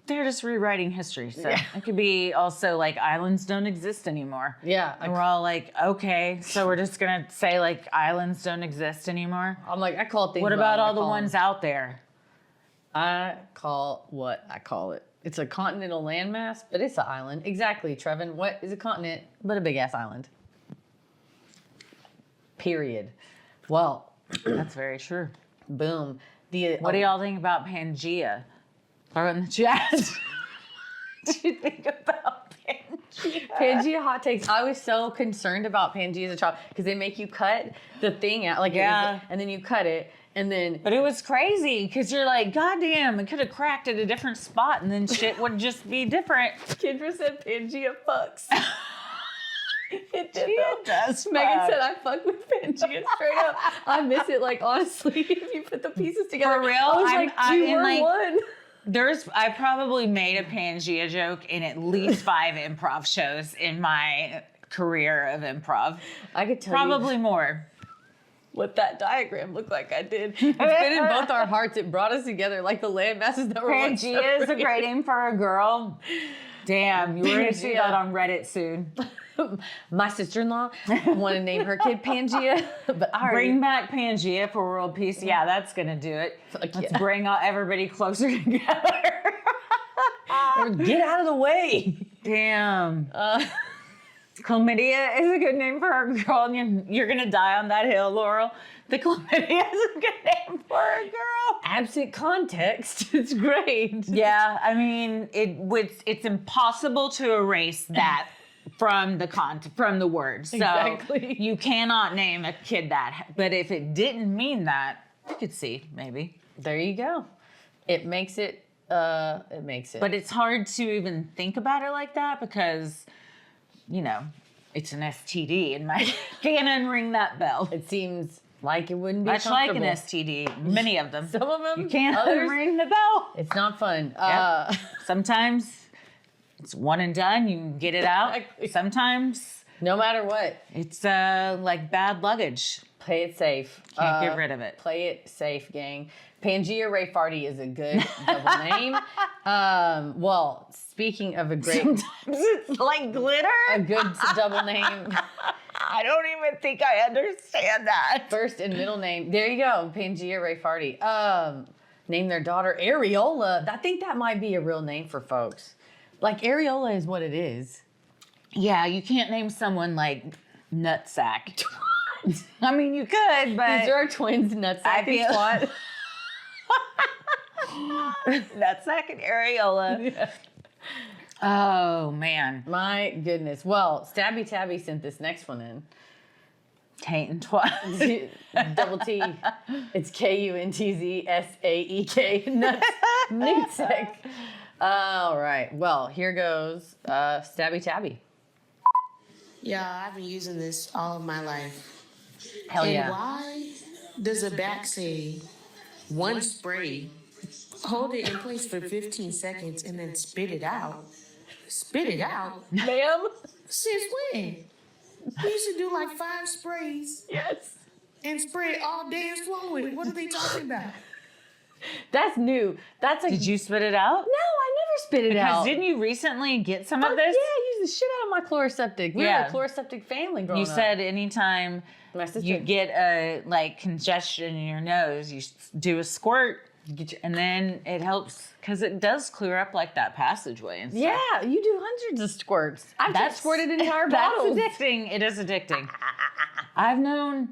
S2: they're just rewriting history. So it could be also like islands don't exist anymore.
S1: Yeah.
S2: And we're all like, okay, so we're just gonna say like islands don't exist anymore.
S1: I'm like, I call things.
S2: What about all the ones out there?
S1: I call what I call it. It's a continental landmass, but it's an island. Exactly, Trevin. What is a continent but a big ass island? Period. Well,
S2: that's very true.
S1: Boom.
S2: What do y'all think about Pangea? Throw in the chat. What do you think about Pangea?
S1: Pangea hot takes. I was so concerned about Pangea as a child because they make you cut the thing out, like and then you cut it, and then.
S2: But it was crazy because you're like, God damn, it could have cracked at a different spot, and then shit would just be different.
S1: Kendra said Pangea fucks. It did
S2: It does.
S1: Megan said I fuck with Pangea straight up. I miss it. Like honestly, if you put the pieces together,
S2: For real,
S1: I was we were one.
S2: I probably made a Pangea joke in at least 5 improv shows in my career of improv.
S1: I could tell
S2: probably
S1: you
S2: more.
S1: What that diagram looked like. I did. It's been in both our hearts. It brought us together like the land masses that were once
S2: Pangea is a great name for a girl. Damn, you were gonna see that on Reddit soon.
S1: My sister-in-law want to name her kid Pangea, but I
S2: bring back Pangea for world peace. Yeah, that's gonna do it. Let's bring everybody closer together.
S1: Get out of the way.
S2: Damn. Chlamydia is a good name for a girl, and you're gonna die on that hill, Laurel. The chlamydia is a good name for a girl.
S1: Absent context, it's great.
S2: Yeah, I mean, it's impossible to erase that from the words. So
S1: exactly.
S2: You cannot name a kid that. But if it didn't mean that, you could see maybe.
S1: There you go. It makes it.
S2: But it's hard to even think about it like that because, it's an STD, and my can't ring that bell.
S1: It seems like it wouldn't be
S2: much like an STD. Many of them.
S1: Some of them.
S2: You can't
S1: others,
S2: ring the bell.
S1: It's not fun.
S2: Yep. Sometimes it's one and done. You can get it out.
S1: Exactly.
S2: Sometimes,
S1: no matter what,
S2: it's like bad luggage.
S1: Play it safe.
S2: Can't get rid of it.
S1: Play it safe, gang. Pangea Ray Farty is a good double name. Well, speaking of a great...
S2: Sometimes it's like glitter.
S1: A good double name.
S2: I don't even think I understand that.
S1: First and middle name. There you go. Pangea Ray Farty. Name their daughter Areola. I think that might be a real name for folks. Like, Areola is what it is.
S2: Yeah, you can't name someone like Nutsack. I mean, you could, but...
S1: These are our twins, Nutsack and Twat.
S2: Nutsack and Areola.
S1: Yeah.
S2: Oh, man.
S1: My goodness. Well, Stabby Tabby sent this next one in.
S2: Taint and Twat.
S1: Double T. It's Kuntzsaek. Nutsack. All right. Well, here goes Stabby Tabby.
S11: Yeah, I've been using this all of my life.
S1: Hell yeah.
S11: And why does a back say one spray, hold it in place for 15 seconds, and then spit it out? Spit it out?
S1: Ma'am?
S11: Since when? We used to do like 5 sprays.
S1: Yes.
S11: And spray it all day and swallow it. What are they talking about?
S1: That's new. That's like.
S2: Did you spit it out?
S1: No, I never spit it out.
S2: Because didn't you recently get some of this?
S1: Yeah, I used the shit out of my chloroseptic. We were a chloroseptic family growing up.
S2: You said anytime you get a congestion in your nose, you do a squirt, and then it helps because it does clear up like that passageway and stuff.
S1: Yeah, you do hundreds of squirts. I've squirted entire bottles.
S2: That's addicting. It is addicting. I've known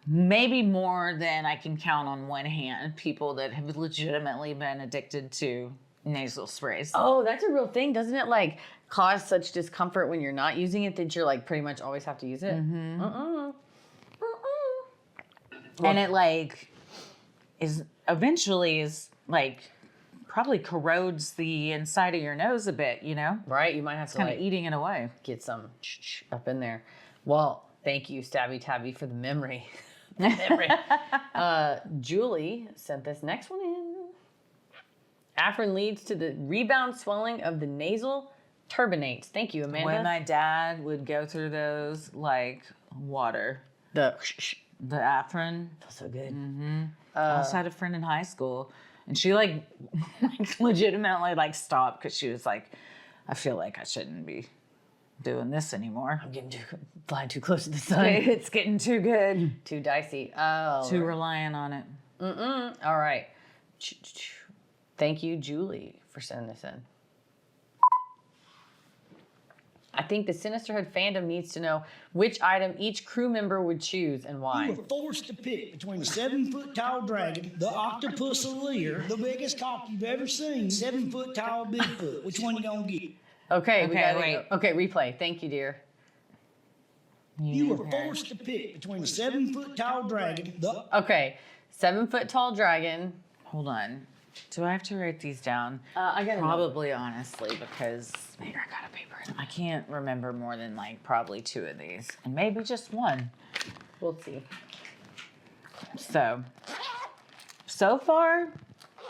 S2: maybe more than I can count on one hand people that have legitimately been addicted to nasal sprays.
S1: Oh, that's a real thing. Doesn't it like cause such discomfort when you're not using it that you're like pretty much always have to use it?
S2: Mm-hmm. And it like is eventually probably corrodes the inside of your nose a bit,
S1: Right, you might have to
S2: kind of eating it away.
S1: Get some up in there. Well, thank you, Stabby Tabby, for the memory. Julie sent this next one in. Afrin leads to the rebound swelling of the nasal Turbinates. Thank you, Amanda.
S2: When my dad would go through those like water.
S1: The
S2: Afrin.
S1: Feels so good.
S2: I also had a friend in high school, and she like legitimately like stopped because she was like, I feel like I shouldn't be doing this anymore.
S1: I'm getting flying too close to the sun.
S2: It's getting too good.
S1: Too dicey. Oh.
S2: Too reliant on it.
S1: All right. Thank you, Julie, for sending this in. I think the Sinisterhood fandom needs to know which item each crew member would choose and why.
S7: You were forced to pick between the 7-foot tall dragon, the octopus leer, the biggest cock you've ever seen, 7-foot tall Bigfoot. Which one you gonna get?
S1: Okay, we gotta
S2: wait.
S1: go. Okay, replay. Thank you, dear.
S7: You were forced to pick between the 7-foot tall dragon, the...
S1: Okay, 7-foot tall dragon.
S2: Hold on. Do I have to write these down?
S1: I got
S2: Probably, honestly, because maybe I got a paper. I can't remember more than like probably 2 of these, and maybe just 1.
S1: We'll see.
S2: So far,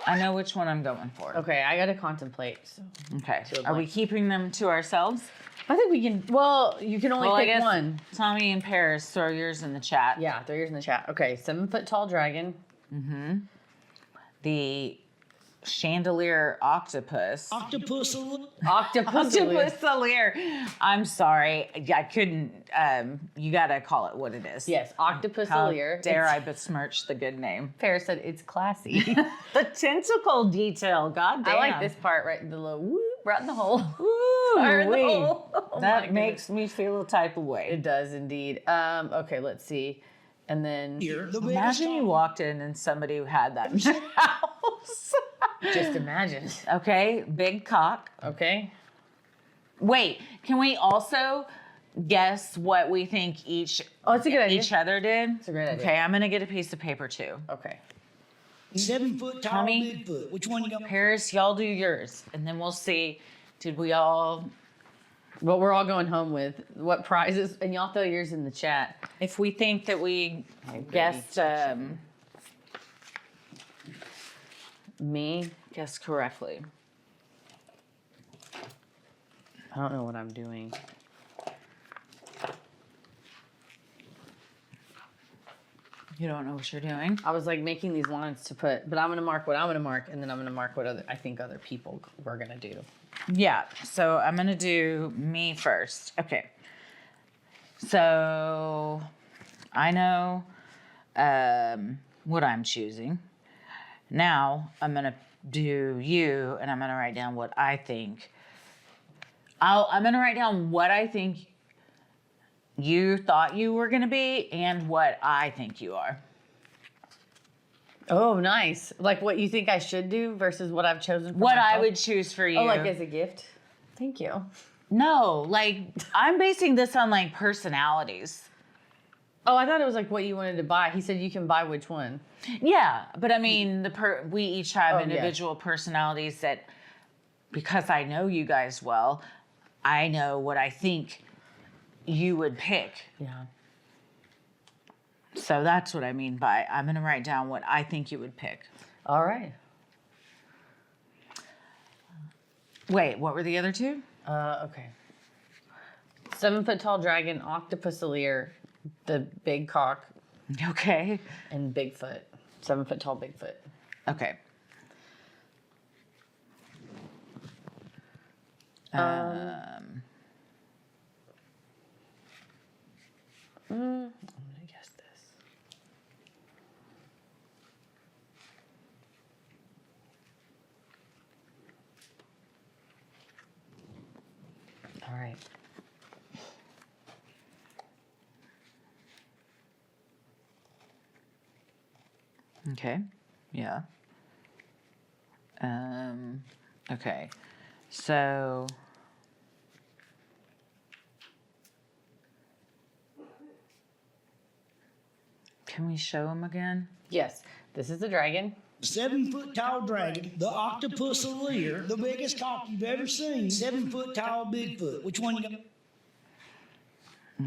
S2: I know which one I'm going for.
S1: Okay, I gotta contemplate. So.
S2: Okay.
S1: So,
S2: Are we
S1: like-
S2: keeping them to ourselves?
S1: I think we can. Well, you can only
S2: I
S1: pick
S2: guess
S1: one.
S2: Tommy and Paris, throw yours in the chat.
S1: Yeah, throw yours in the chat. Okay, 7-foot tall dragon.
S2: The chandelier octopus.
S7: Octopus...
S1: Octopus.
S2: Octopus. I'm sorry. I couldn't. You gotta call it what it is.
S1: Yes, octopus.
S2: How dare I besmirch the good name?
S1: Paris said it's classy.
S2: The tentacle detail. God damn.
S1: I like this part right, the little whoop right in the hole.
S2: Ooh,
S1: Fire in the
S2: wee.
S1: hole. Oh my
S2: That makes me feel a type of way.
S1: It does indeed. Okay, let's see. And then
S7: Here, the biggest
S2: Imagine you
S7: cock.
S2: walked in and somebody who had that in their house.
S1: just imagine.
S2: Okay, big cock.
S1: Okay.
S2: Wait, can we also guess what we think each
S1: That's a good idea.
S2: each other did?
S1: It's a great idea.
S2: Okay, I'm gonna get a piece of paper too.
S1: Okay.
S7: 7-foot tall
S2: Tommy?
S7: Bigfoot. Which one you gonna...
S2: Paris, y'all do yours, and then we'll see. Did we all?
S1: What we're all going home with, what prizes, and y'all throw yours in the chat.
S2: If we think that we guessed
S1: Me,
S2: guessed correctly.
S1: I don't know what I'm doing.
S2: You don't know what you're doing.
S1: I was like making these lines to put, but I'm gonna mark what I'm gonna mark, and then I'm gonna mark what I think other people were gonna do.
S2: Yeah, so I'm gonna do me first. Okay. So I know what I'm choosing. Now I'm gonna do you, and I'm gonna write down what I think. I'm gonna write down what I think you thought you were gonna be and what I think you are.
S1: Oh, nice. Like what you think I should do versus what I've chosen for
S2: What I
S1: myself?
S2: would choose for you.
S1: Oh, like as a gift? Thank you.
S2: No, like I'm basing this on like personalities.
S1: Oh, I thought it was like what you wanted to buy. He said you can buy which one.
S2: Yeah, but I mean, we each have
S1: Oh, yeah.
S2: individual personalities that, because I know you guys well, I know what I think you would pick.
S1: Yeah.
S2: So that's what I mean by I'm going to write down what I think you would pick.
S1: All right.
S2: Wait, what were the other 2?
S1: Okay. 7-foot tall dragon, octopus leer, the big cock,
S2: Okay.
S1: and Bigfoot. 7-foot tall Bigfoot.
S2: Okay.
S1: I'm gonna guess this. All right.
S2: Okay. Yeah. Okay. So can we show them again?
S1: Yes, this is the dragon.
S7: 7-foot tall dragon, the octopus leer, the biggest cock you've ever seen, 7-foot tall Bigfoot. Which one you gonna...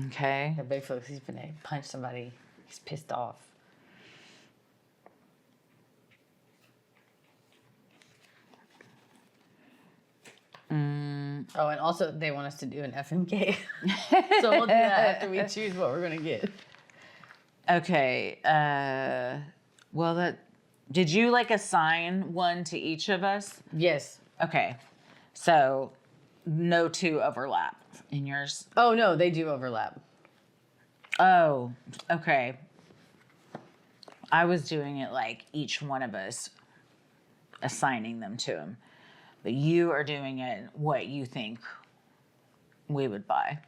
S2: Okay.
S1: The Bigfoot, he's been punch somebody. He's pissed off. Oh, and also they want us to do an FMK. So we'll do that after we choose what we're going to get.
S2: Okay. Did you like assign one to each of us?
S1: Yes.
S2: Okay. So no two overlap in yours.
S1: Oh, no, they do overlap.
S2: Oh, okay. I was doing it like each one of us assigning them to him. But you are doing it what you think we would buy.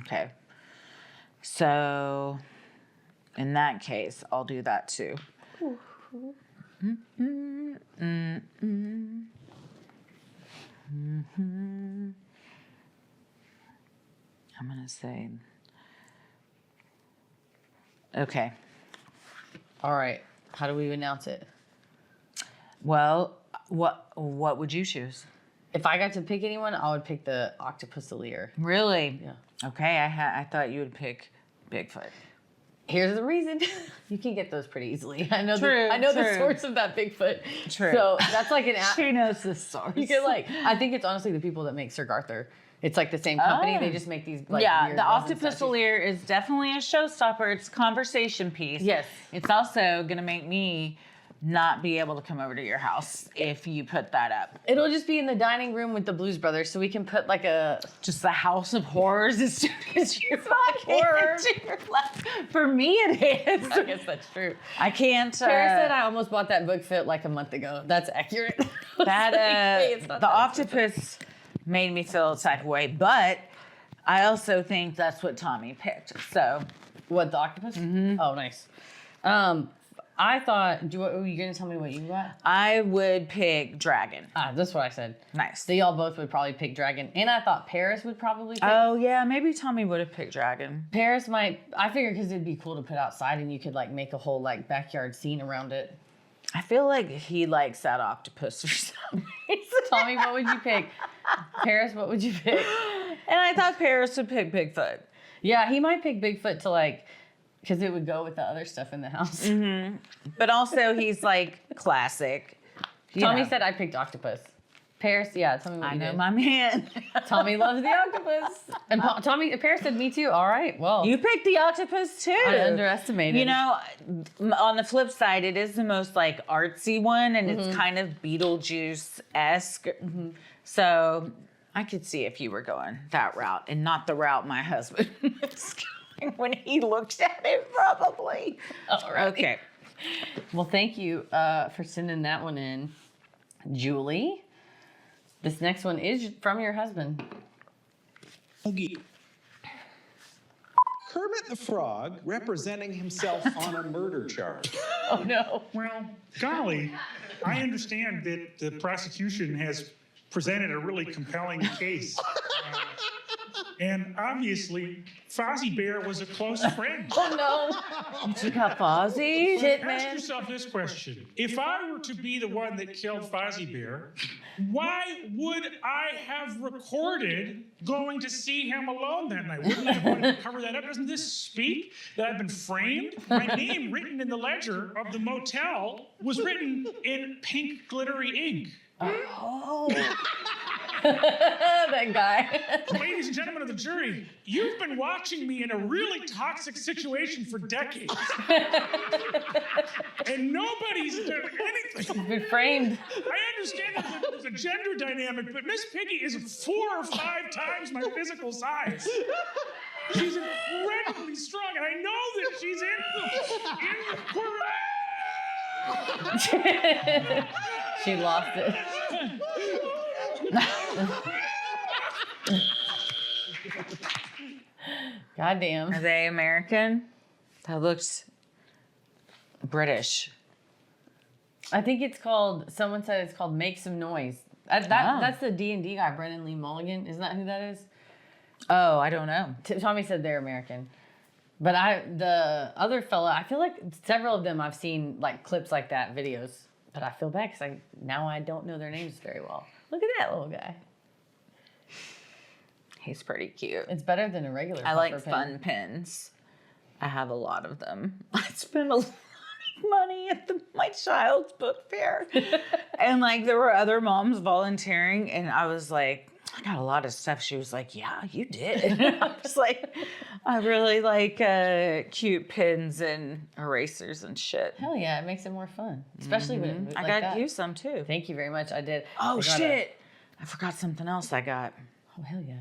S2: Okay. So in that case, I'll do that too. I'm going to say, okay.
S1: All right. How do we announce it?
S2: Well, what would you choose?
S1: If I got to pick anyone, I would pick the octopus allure.
S2: Really?
S1: Yeah.
S2: Okay, I thought you would pick Bigfoot.
S1: Here's the reason. You can get those pretty easily. I know
S2: True,
S1: the source of that Bigfoot.
S2: True.
S1: So that's like an
S2: She knows the source.
S1: You can I think it's honestly the people that make Sir Arthur. It's like the same company. They just make these weird
S2: the
S1: resin
S2: octopus
S1: statues.
S2: allure is definitely a showstopper. It's a conversation piece.
S1: Yes.
S2: It's also gonna make me not be able to come over to your house if you put that up.
S1: It'll just be in the dining room with the Blues Brothers, so we can put like a
S2: Just the house of horrors as soon as you walk
S1: horror.
S2: into your life. For me, it is.
S1: I guess that's true.
S2: I can't.
S1: Paris said I almost bought that Bigfoot like a month ago. That's accurate.
S2: The octopus made me feel a type of way, but I also think that's what Tommy picked. So,
S1: What, the octopus? Mm-hmm. Oh, nice. I thought, were you going to tell me what you got?
S2: I would pick dragon.
S1: That's what I said.
S2: Nice.
S1: So y'all both would probably pick dragon. And I thought Paris would probably pick.
S2: Oh yeah, maybe Tommy would have picked dragon.
S1: Paris might, I figured because it'd be cool to put outside and you could like make a whole like backyard scene around it.
S2: I feel like he likes that octopus or something.
S1: Tommy, what would you pick? Paris, what would you pick?
S2: And I thought Paris would pick Bigfoot.
S1: Yeah, he might pick Bigfoot to like, because it would go with the other stuff in the house.
S2: Mm-hmm. But also he's like classic.
S1: Tommy said I picked octopus. Paris, yeah, tell me what
S2: I
S1: you
S2: know
S1: did.
S2: my man.
S1: Tommy loves the octopus. And Paris said me too. All right, well.
S2: You picked the octopus too.
S1: I underestimated.
S2: You know, on the flip side, it is the most like artsy one, and it's kind of Beetlejuice-esque. Mm-hmm. So I could see if you were going that route and not the route my husband was going when he looked at it, probably.
S1: All right.
S2: Okay.
S1: Well, thank you for sending that one in, Julie. This next one is from your husband.
S7: Okay.
S12: Kermit the Frog representing himself on a murder charge.
S1: Oh, no.
S13: Well, golly, I understand that the prosecution has presented a really compelling case. And obviously, Fozzie Bear was a close friend.
S1: Oh, no.
S2: You took out Fozzie?
S1: Shit,
S13: Ask
S1: man.
S13: yourself this question. If I were to be the one that killed Fozzie Bear, why would I have recorded going to see him alone that night? Wouldn't I have wanted to cover that up? Doesn't this speak that I've been framed? My name written in the ledger of the motel was written in pink glittery ink.
S1: Oh. That guy.
S13: Ladies and gentlemen of the jury, you've been watching me in a really toxic situation for decades. And nobody's done anything.
S1: You've been framed.
S13: I understand that there's a gender dynamic, but Miss Piggy is 4 or 5 times my physical size. She's incredibly strong, and I know that she's in the
S1: She lost it. Goddamn.
S2: Are they American? That looks British.
S1: I think it's called, someone said it's called Make Some Noise. That's the D&D guy, Brendan Lee Mulligan. Isn't that who that is?
S2: Oh, I don't know.
S1: Tommy said they're American. But the other fella, I feel like several of them I've seen like clips like that, videos. But I feel bad because now I don't know their names very well. Look at that little guy.
S2: He's pretty cute.
S1: It's better than a regular
S2: I like
S1: puffer pin.
S2: fun pins. I have a lot of them. I spent a lot of money at my child's book fair. And like there were other moms volunteering and I was like, I got a lot of stuff. She was like, yeah, you did. I was like, I really like cute pins and erasers and shit.
S1: Hell yeah, it makes it more fun, especially when it,
S2: I
S1: like
S2: got
S1: that.
S2: you some too.
S1: Thank you very much. I did.
S2: Oh
S1: I got
S2: shit! I forgot something else I got.
S1: Oh hell yeah.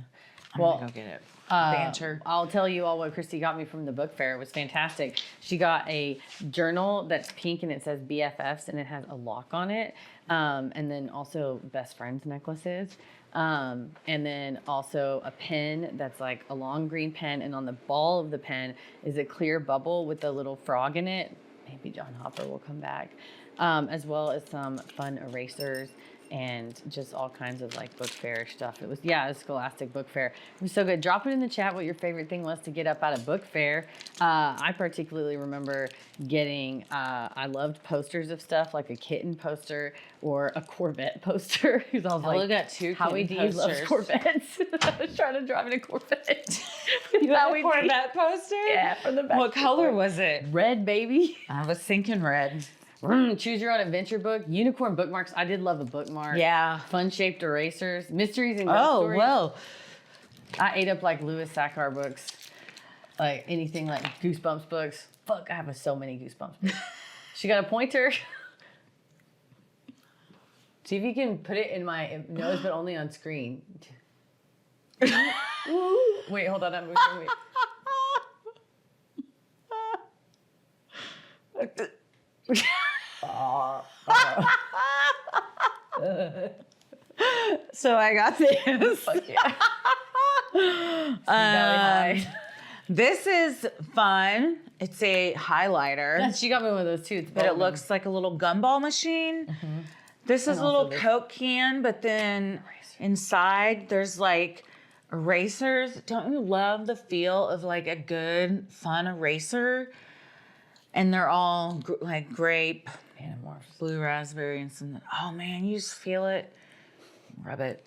S2: I'm gonna go get it. Banter.
S1: I'll tell you all what Christy got me from the book fair. It was fantastic. She got a journal that's pink and it says BFFs and it has a lock on it. And then also best friends necklaces. And then also a pen that's like a long green pen. And on the ball of the pen is a clear bubble with a little frog in it. Maybe John Hopper will come back. As well as some fun erasers and just all kinds of like book fair stuff. It was, a Scholastic book fair. It was so good. Drop it in the chat what your favorite thing was to get up at a book fair. I particularly remember getting, I loved posters of stuff like a kitten poster or a Corvette poster. Because I was
S2: Ella
S1: like,
S2: got 2
S1: Howie D
S2: kitten
S1: loves
S2: posters.
S1: Corvettes. I was trying to drive in a Corvette.
S2: You had
S1: Howie
S2: a
S1: D.
S2: Corvette poster?
S1: Yeah, from the back.
S2: What color was it?
S1: Red, baby.
S2: I was thinking red.
S1: Choose your own adventure book, unicorn bookmarks. I did love a bookmark.
S2: Yeah.
S1: Fun shaped erasers, mysteries and ghost stories.
S2: Well.
S1: I ate up like Louis Sachar books, like anything like Goosebumps books. Fuck, I have so many Goosebumps books. She got a pointer. See if you can put it in my nose, but only on screen. Wait, hold on, I'm moving.
S2: So I got this.
S1: Fuck yeah.
S2: This is fun. It's a highlighter.
S1: Yeah, she got me one of those too.
S2: But it looks like a little gumball machine.
S1: Mm-hmm.
S2: This is
S1: And
S2: a little
S1: also this-
S2: Coke can, but then inside there's like erasers. Don't you love the feel of like a good, fun eraser? And they're all like grape, blue raspberry, and some. Oh man, you just feel it. Rub it.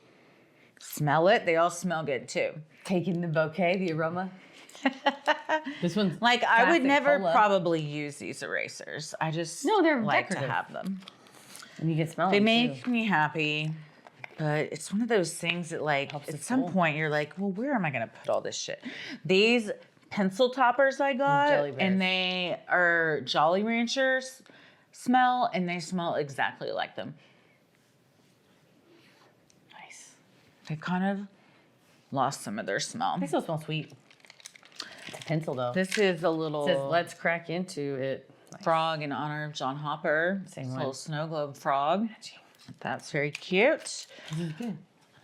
S2: Smell it. They all smell good too.
S1: Taking the bouquet, the aroma. This one's
S2: like I would
S1: classic
S2: never
S1: cola.
S2: probably use these erasers. I just
S1: they're
S2: like
S1: decorative.
S2: to have them.
S1: And you can smell
S2: They
S1: them
S2: make
S1: too.
S2: me happy, but it's one of those things that like at some point you're like, well, where am I gonna put all this shit? These pencil toppers I got,
S1: Jelly Bears.
S2: and they are Jolly Ranchers smell, and they smell exactly like them.
S1: Nice.
S2: They've kind of lost some of their smell.
S1: They still smell sweet. It's a pencil though.
S2: This is a little
S1: It says, let's crack into it.
S2: frog in honor of John Hopper.
S1: Same
S2: This
S1: one.
S2: little snow globe frog. That's very cute.
S1: This is good.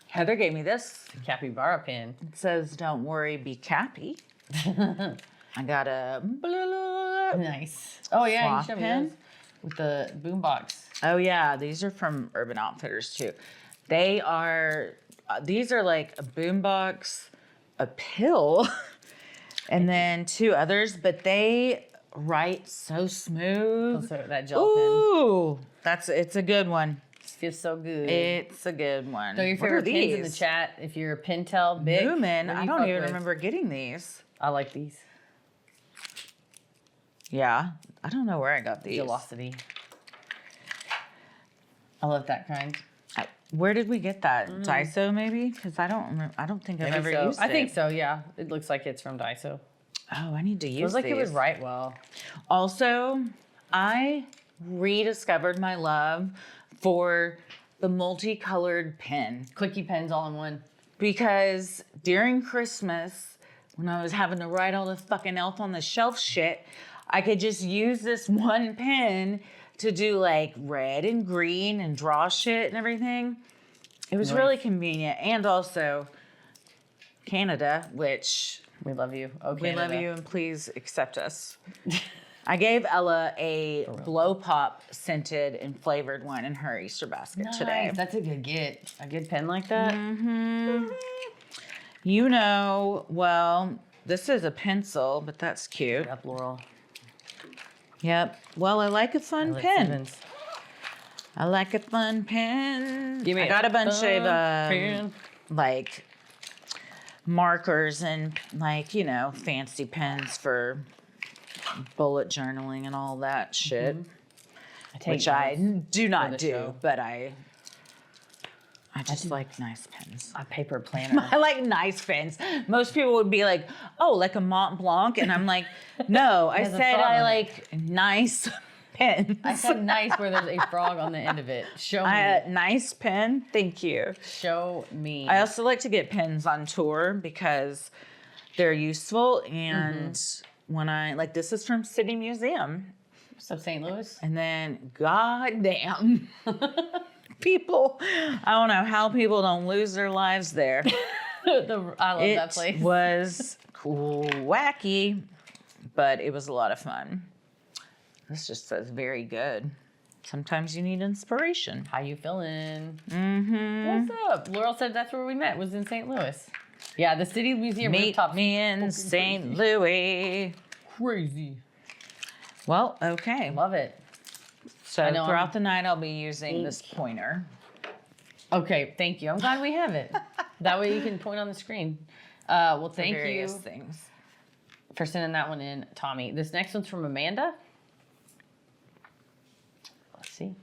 S2: Heather gave me this.
S1: Capybara pin.
S2: It says, "Don't worry, be cappy." I got a
S1: Nice. Oh yeah, you
S2: Sloth
S1: showed me
S2: pen.
S1: those with the boombox.
S2: Oh yeah, these are from Urban Outfitters too. They are. These are like a boombox, a pill, and then 2 others. But they write so smooth.
S1: Also, that gel
S2: Ooh, it's a good one.
S1: pen. Feels so good.
S2: It's a good one.
S1: Throw your
S2: What are
S1: favorite pins in the
S2: these?
S1: chat. If you're a Pentel, big.
S2: Newman.
S1: what do
S2: I
S1: you
S2: don't
S1: fuck
S2: even
S1: with?
S2: remember getting these.
S1: I like these.
S2: Yeah, I don't know where I got these.
S1: Velocity. I love that kind.
S2: Where did we get that? Daiso maybe? Because I don't think I've ever used it.
S1: I think so. Yeah, it looks like it's from Daiso.
S2: Oh, I need to use
S1: Feels like
S2: these.
S1: it would write well.
S2: Also, I rediscovered my love for the multicolored pen
S1: Clicky pens all in one.
S2: because during Christmas, when I was having to write all the fucking Elf on the Shelf shit, I could just use this one pen to do like red and green and draw shit and everything. It was really convenient. And also Canada, which
S1: We love you. Okay.
S2: we love you and please accept us. I gave Ella a blow pop scented and flavored one in her Easter basket today.
S1: That's a good get. A good pen like that.
S2: You know, well, this is a pencil, but that's cute.
S1: Up, Laurel.
S2: Yep. Well, I like a fun
S1: like
S2: pen.
S1: Simmons.
S2: I like a fun pen.
S1: Give me
S2: I got a bunch
S1: fun
S2: of
S1: pen.
S2: like markers and like, you know, fancy pens for bullet journaling and all that shit.
S1: I take
S2: Which I
S1: notes
S2: do
S1: for
S2: not
S1: the
S2: do,
S1: show.
S2: but I I just like nice pens.
S1: A paper planner.
S2: I like nice pens. Most people would be like, oh, like a Mont Blanc. And I'm like, no, I
S1: has a
S2: said
S1: frog
S2: I
S1: on
S2: like nice pens.
S1: I said nice where there's a frog on the end of it. Show me.
S2: Nice pen. Thank you.
S1: Show me.
S2: I also like to get pens on tour because they're useful. And when this is from City Museum.
S1: What's up, St. Louis?
S2: And then, goddamn. People, I don't know how people don't lose their lives there.
S1: I love that place.
S2: It was cool, wacky, but it was a lot of fun. This just says very good. Sometimes you need inspiration.
S1: How you feeling?
S2: Mm-hmm.
S1: What's up? Laurel said that's where we met, was in St. Louis. Yeah, the City Museum
S2: Meet
S1: rooftop.
S2: me in St. Louis.
S1: Crazy.
S2: Well, okay.
S1: Love it.
S2: So
S1: I know
S2: throughout the night, I'll be using this pointer.
S1: Okay, thank you. I'm glad we have it. That way you can point on the screen. Well, thank you
S2: various things.
S1: for sending that one in, Tommy. This next one's from Amanda. Let's see.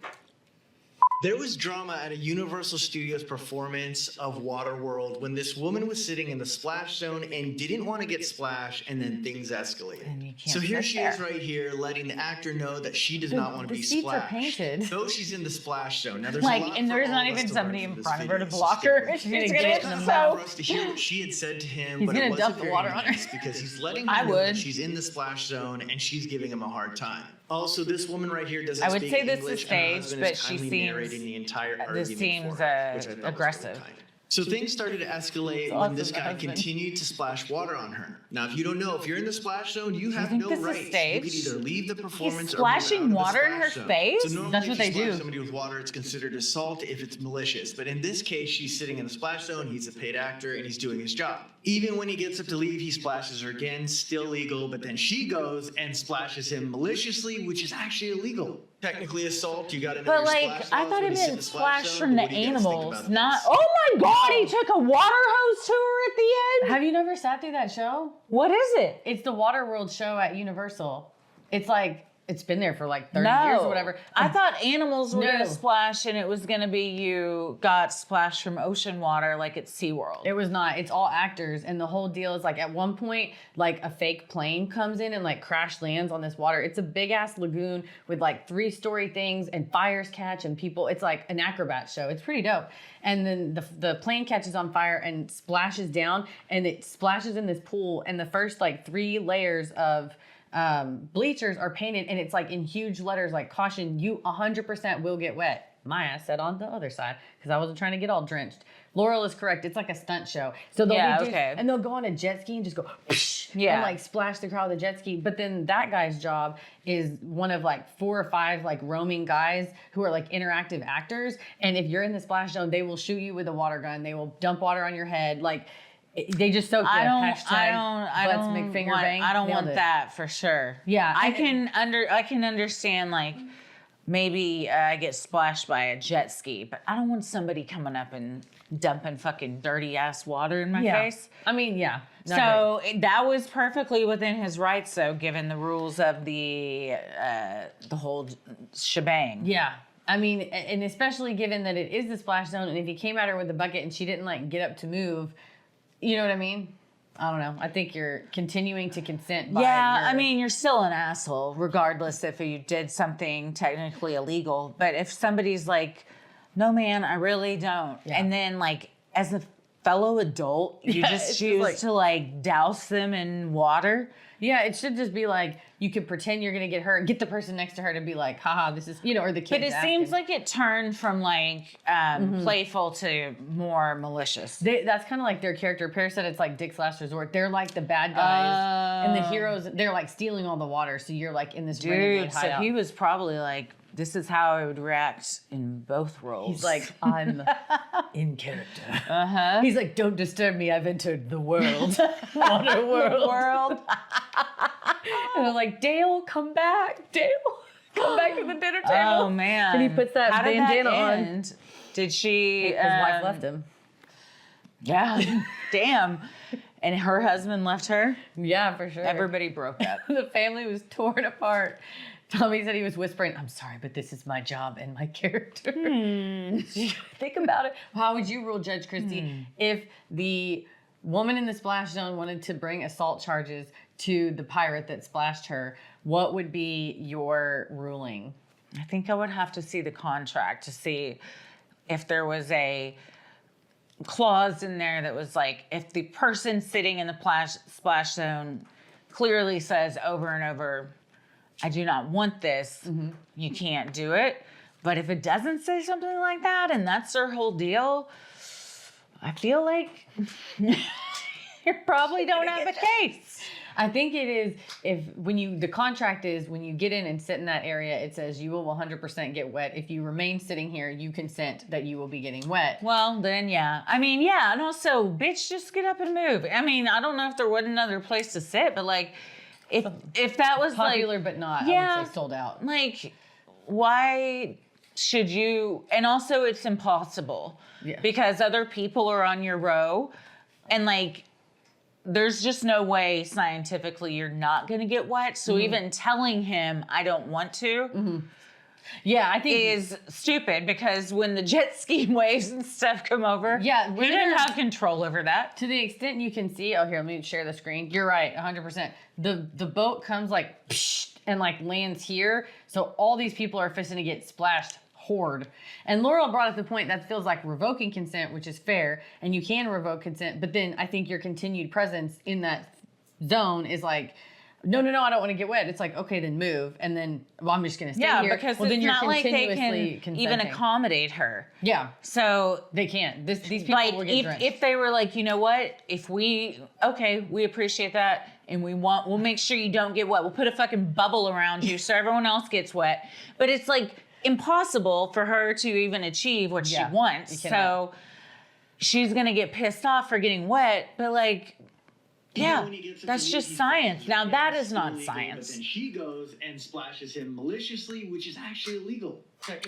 S14: There was drama at a Universal Studios performance of Waterworld when this woman was sitting in the splash zone and didn't want to get splashed, and then things escalated. So here she is right here letting the actor know that she does not want to be
S1: The seats are
S14: splashed.
S1: painted.
S14: Though she's in the splash zone. Now there's
S2: Like,
S14: a lot
S2: and
S14: for
S2: there's
S14: all
S2: not
S14: of us
S2: even
S14: to
S2: somebody
S14: learn
S2: in
S14: from
S2: front
S14: this
S2: of her to
S14: video, so
S2: block
S14: stick
S2: her.
S14: with me.
S2: She's
S1: gonna
S2: gonna
S1: get
S2: get
S1: it in the
S14: It's
S1: mouth.
S14: time for us to hear what she had said to him,
S1: He's
S14: but it
S1: gonna
S14: wasn't
S1: dump the
S14: very
S1: water on her.
S14: nice because he's letting
S2: I
S14: her know that
S2: would.
S14: she's in the splash zone and she's giving him a hard time. Also, this woman right here doesn't
S2: I would
S14: speak
S2: say this is
S14: English, and her
S2: staged,
S14: husband
S2: but
S14: is
S2: she
S14: kindly
S2: seems-
S14: narrating the entire
S2: this
S14: argument
S2: seems,
S14: for her, which I thought was
S2: aggressive.
S14: really kind. So things started to escalate when
S1: awesome,
S14: this
S1: the
S14: guy
S1: husband.
S14: continued to splash water on her. Now, if you don't know, if you're in the splash zone, you have
S2: think
S14: no
S2: this is
S14: right. You
S2: staged?
S14: could either leave the performance or
S2: splashing
S14: move out of the
S2: water in her
S14: splash zone.
S2: face?
S14: So normally
S1: That's what
S14: if
S1: they
S14: you splash
S1: do.
S14: somebody with water, it's considered assault if it's malicious. But in this case, she's sitting in the splash zone. He's a paid actor and he's doing his job. Even when he gets up to leave, he splashes her again, still legal. But then she goes and splashes him maliciously, which is actually illegal. Technically assault. You got to know
S2: But
S14: your
S2: like,
S14: splash
S2: I
S14: laws
S2: thought
S14: when
S2: it
S14: you sit in
S2: meant
S14: the splash
S2: splash
S14: zone,
S2: from
S14: but
S2: the
S14: what do you guys think
S2: animals,
S14: about
S2: not.
S14: this?
S2: Oh my God! He took a water hose to her at the end.
S1: Have you never sat through that show?
S2: What is it?
S1: It's the Waterworld show at Universal. It's like, it's been there for like 30 years or whatever.
S2: I thought animals were
S1: No.
S2: gonna splash, and it was gonna be you got splashed from ocean water like at SeaWorld.
S1: It was not. It's all actors. And the whole deal is like at one point, like a fake plane comes in and like crash lands on this water. It's a big ass lagoon with like 3-story things and fires catch and people. It's like an acrobat show. It's pretty dope. And then the plane catches on fire and splashes down and it splashes in this pool. And the first like 3 layers of bleachers are painted and it's like in huge letters like caution, you 100% will get wet. My ass sat on the other side because I wasn't trying to get all drenched. Laurel is correct. It's like a stunt show. So they'll
S2: Yeah,
S1: be
S2: okay.
S1: and they'll go on a jet ski and just go
S2: Yeah.
S1: and like splash the crowd with a jet ski. But then that guy's job is one of like 4 or 5 like roaming guys who are like interactive actors. And if you're in the splash zone, they will shoot you with a water gun. They will dump water on your head. Like they just soak you.
S2: I don't
S1: Let's make finger
S2: want,
S1: bang.
S2: I don't
S1: Nailed
S2: want
S1: it.
S2: that for sure.
S1: Yeah,
S2: I
S1: and-
S2: can understand like maybe I get splashed by a jet ski, but I don't want somebody coming up and dumping fucking dirty ass water in my face.
S1: I mean, yeah. Not
S2: So that was perfectly within his rights, though, given the rules of the whole shebang.
S1: Yeah. I mean, and especially given that it is the splash zone, and if he came at her with a bucket and she didn't like get up to move, you know what I mean? I don't know. I think you're continuing to consent by
S2: Yeah,
S1: your-
S2: I mean, you're still an asshole, regardless if you did something technically illegal. But if somebody's like, no, man, I really don't.
S1: Yeah.
S2: And then, like, as a fellow adult, you
S1: Yeah,
S2: just
S1: it's
S2: choose
S1: like-
S2: to, like, douse them in water.
S1: Yeah, it should just be like, you could pretend you're going to get hurt, get the person next to her to be like, haha, this is, or the kid.
S2: But it seems like it turned from, like, playful to more malicious.
S1: That's kind of like their character. Paris said it's like Dick's Last Resort. They're like the bad guys. And the heroes, they're like stealing all the water. So you're like in this renegade
S2: Dude, so
S1: hideout.
S2: he was probably like, this is how I would react in both roles.
S1: He's like, I'm in character.
S2: uh-huh.
S1: He's like, don't disturb me. I've entered the world. Water world.
S2: world.
S1: And I'm like, Dale, come back. Dale, come back to the dinner table.
S2: Oh, man.
S1: And he puts that
S2: How did
S1: bandana
S2: that
S1: on.
S2: end? Did she...
S1: His wife left him.
S2: Yeah. Damn. And her husband left her?
S1: Yeah, for sure.
S2: Everybody broke up.
S1: The family was torn apart. Tommy said he was whispering, I'm sorry, but this is my job and my character. Think about it. How would you rule, Judge Christie, if the woman in the splash zone wanted to bring assault charges to the pirate that splashed her? What would be your ruling?
S2: I think I would have to see the contract to see if there was a clause in there that was like, if the person sitting in the splash zone clearly says over and over, I do not want this, you can't do it. But if it doesn't say something like that and that's their whole deal, I feel like you probably don't have a case.
S1: I think it is the contract is when you get in and sit in that area, it says you will 100% get wet. If you remain sitting here, you consent that you will be getting wet.
S2: Well, then, yeah. I mean, yeah. And also, bitch, just get up and move. I mean, I don't know if there wasn't another place to sit, but like, if that was
S1: popular,
S2: like,
S1: but not,
S2: yeah,
S1: I would say sold out.
S2: Like, why should you? And also, it's impossible because other people are on your row, and like, there's just no way scientifically you're not going to get wet. So even telling him I don't want to,
S1: yeah, I think
S2: is stupid because when the jet ski waves and stuff come over, he didn't have control over that.
S1: To the extent you can see, oh here, let me share the screen. You're right, 100%. The boat comes like psh, and like lands here, so all these people are fixing to get splashed hard. And Laurel brought up the point that feels like revoking consent, which is fair, and you can revoke consent, but then I think your continued presence in that zone is like, no, I don't want to get wet. It's like, okay, then move. And then, well, I'm just going to stay here.
S2: Yeah, because
S1: well, then
S2: it's
S1: you're
S2: not like they
S1: continuously
S2: can even accommodate her.
S1: Yeah.
S2: So
S1: they can't. These people
S2: like,
S1: will get drenched.
S2: If they were like, you know what? If we appreciate that and we'll make sure you don't get wet. We'll put a fucking bubble around you so everyone else gets wet. But it's like impossible for her to even achieve what she wants. So she's going to get pissed off for getting wet. But like, yeah, that's just science. Now that is not science.
S14: But then she goes and splashes him maliciously, which is actually illegal.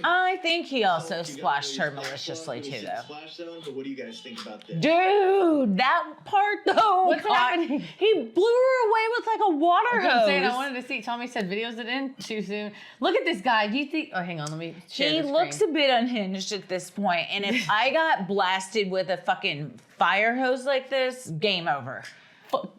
S2: I think he also splashed her maliciously too, though.
S14: Splash zone, but what do you guys think about this?
S2: Dude, that part though.
S1: What's happening?
S2: He blew her away with like a water hose.
S1: I'm saying, I wanted to see. Tommy said videos it in too soon. Look at this guy. Do you think? Oh, hang on. Let me share
S2: He
S1: the
S2: looks
S1: screen.
S2: a bit unhinged at this point, and if I got blasted with a fucking fire hose like this, game over.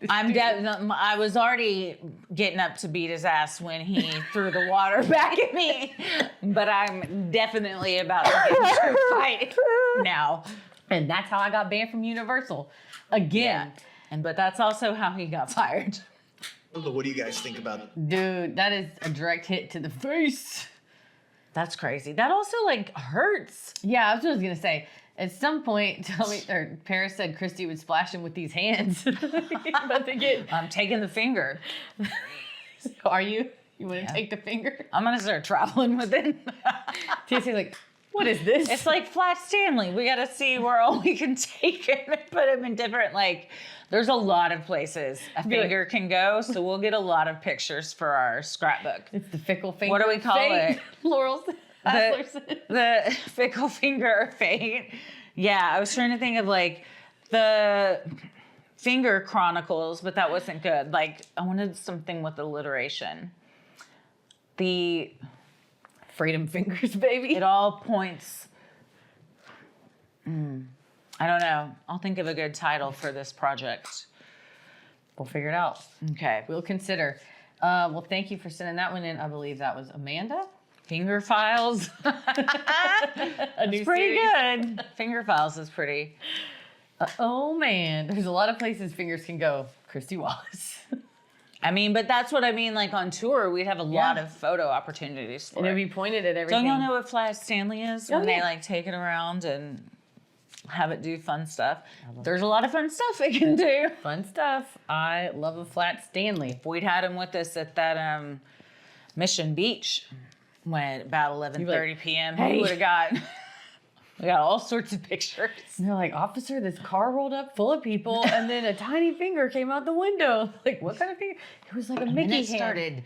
S2: I was already getting up to beat his ass when he threw the water back at me, but I'm definitely about to get into a fight now.
S1: And that's how I got banned from Universal. Again.
S2: Yeah. But that's also how he got fired.
S14: But what do you guys think about it?
S1: Dude, that is a direct hit to the face.
S2: That's crazy. That also like hurts.
S1: Yeah, I was just gonna say, at some point, Paris said Christie would splash him with these hands. But they get.
S2: I'm taking the finger.
S1: So are you? You want to take the finger?
S2: I'm gonna start traveling with it.
S1: TC's like, what is this?
S2: It's like Flat Stanley. We gotta see where all we can take him and put him in different, like, there's a lot of places a finger can go, so we'll get a lot of pictures for our scrapbook.
S1: It's the fickle finger.
S2: What do we call it?
S1: Laurel's.
S2: The fickle finger fate. Yeah, I was trying to think of like the Finger Chronicles, but that wasn't good. Like, I wanted something with alliteration. The
S1: Freedom Fingers, baby.
S2: It all points. I don't know. I'll think of a good title for this project.
S1: We'll figure it out.
S2: Okay.
S1: We'll consider. Well, thank you for sending that one in. I believe that was Amanda.
S2: Finger Files.
S1: A new
S2: it's pretty
S1: series.
S2: good. Finger Files is pretty.
S1: Oh man, there's a lot of places fingers can go. Christy Wallace.
S2: I mean, but that's what I mean. Like on tour, we'd have a lot of photo opportunities for
S1: and it'd
S2: it.
S1: be pointed at everything.
S2: Don't y'all know what Flat Stanley is? When they like take it around and have it do fun stuff. There's a lot of fun stuff it can do.
S1: Fun stuff. I love a Flat Stanley.
S2: If we'd had him with us at that Mission Beach when about 11:30 p.m.
S1: Hey.
S2: We would have got. We got all sorts of pictures.
S1: And they're like, officer, this car rolled up full of people, and then a tiny finger came out the window. Like, what kind of finger? It was like a Mickey hand.
S2: Started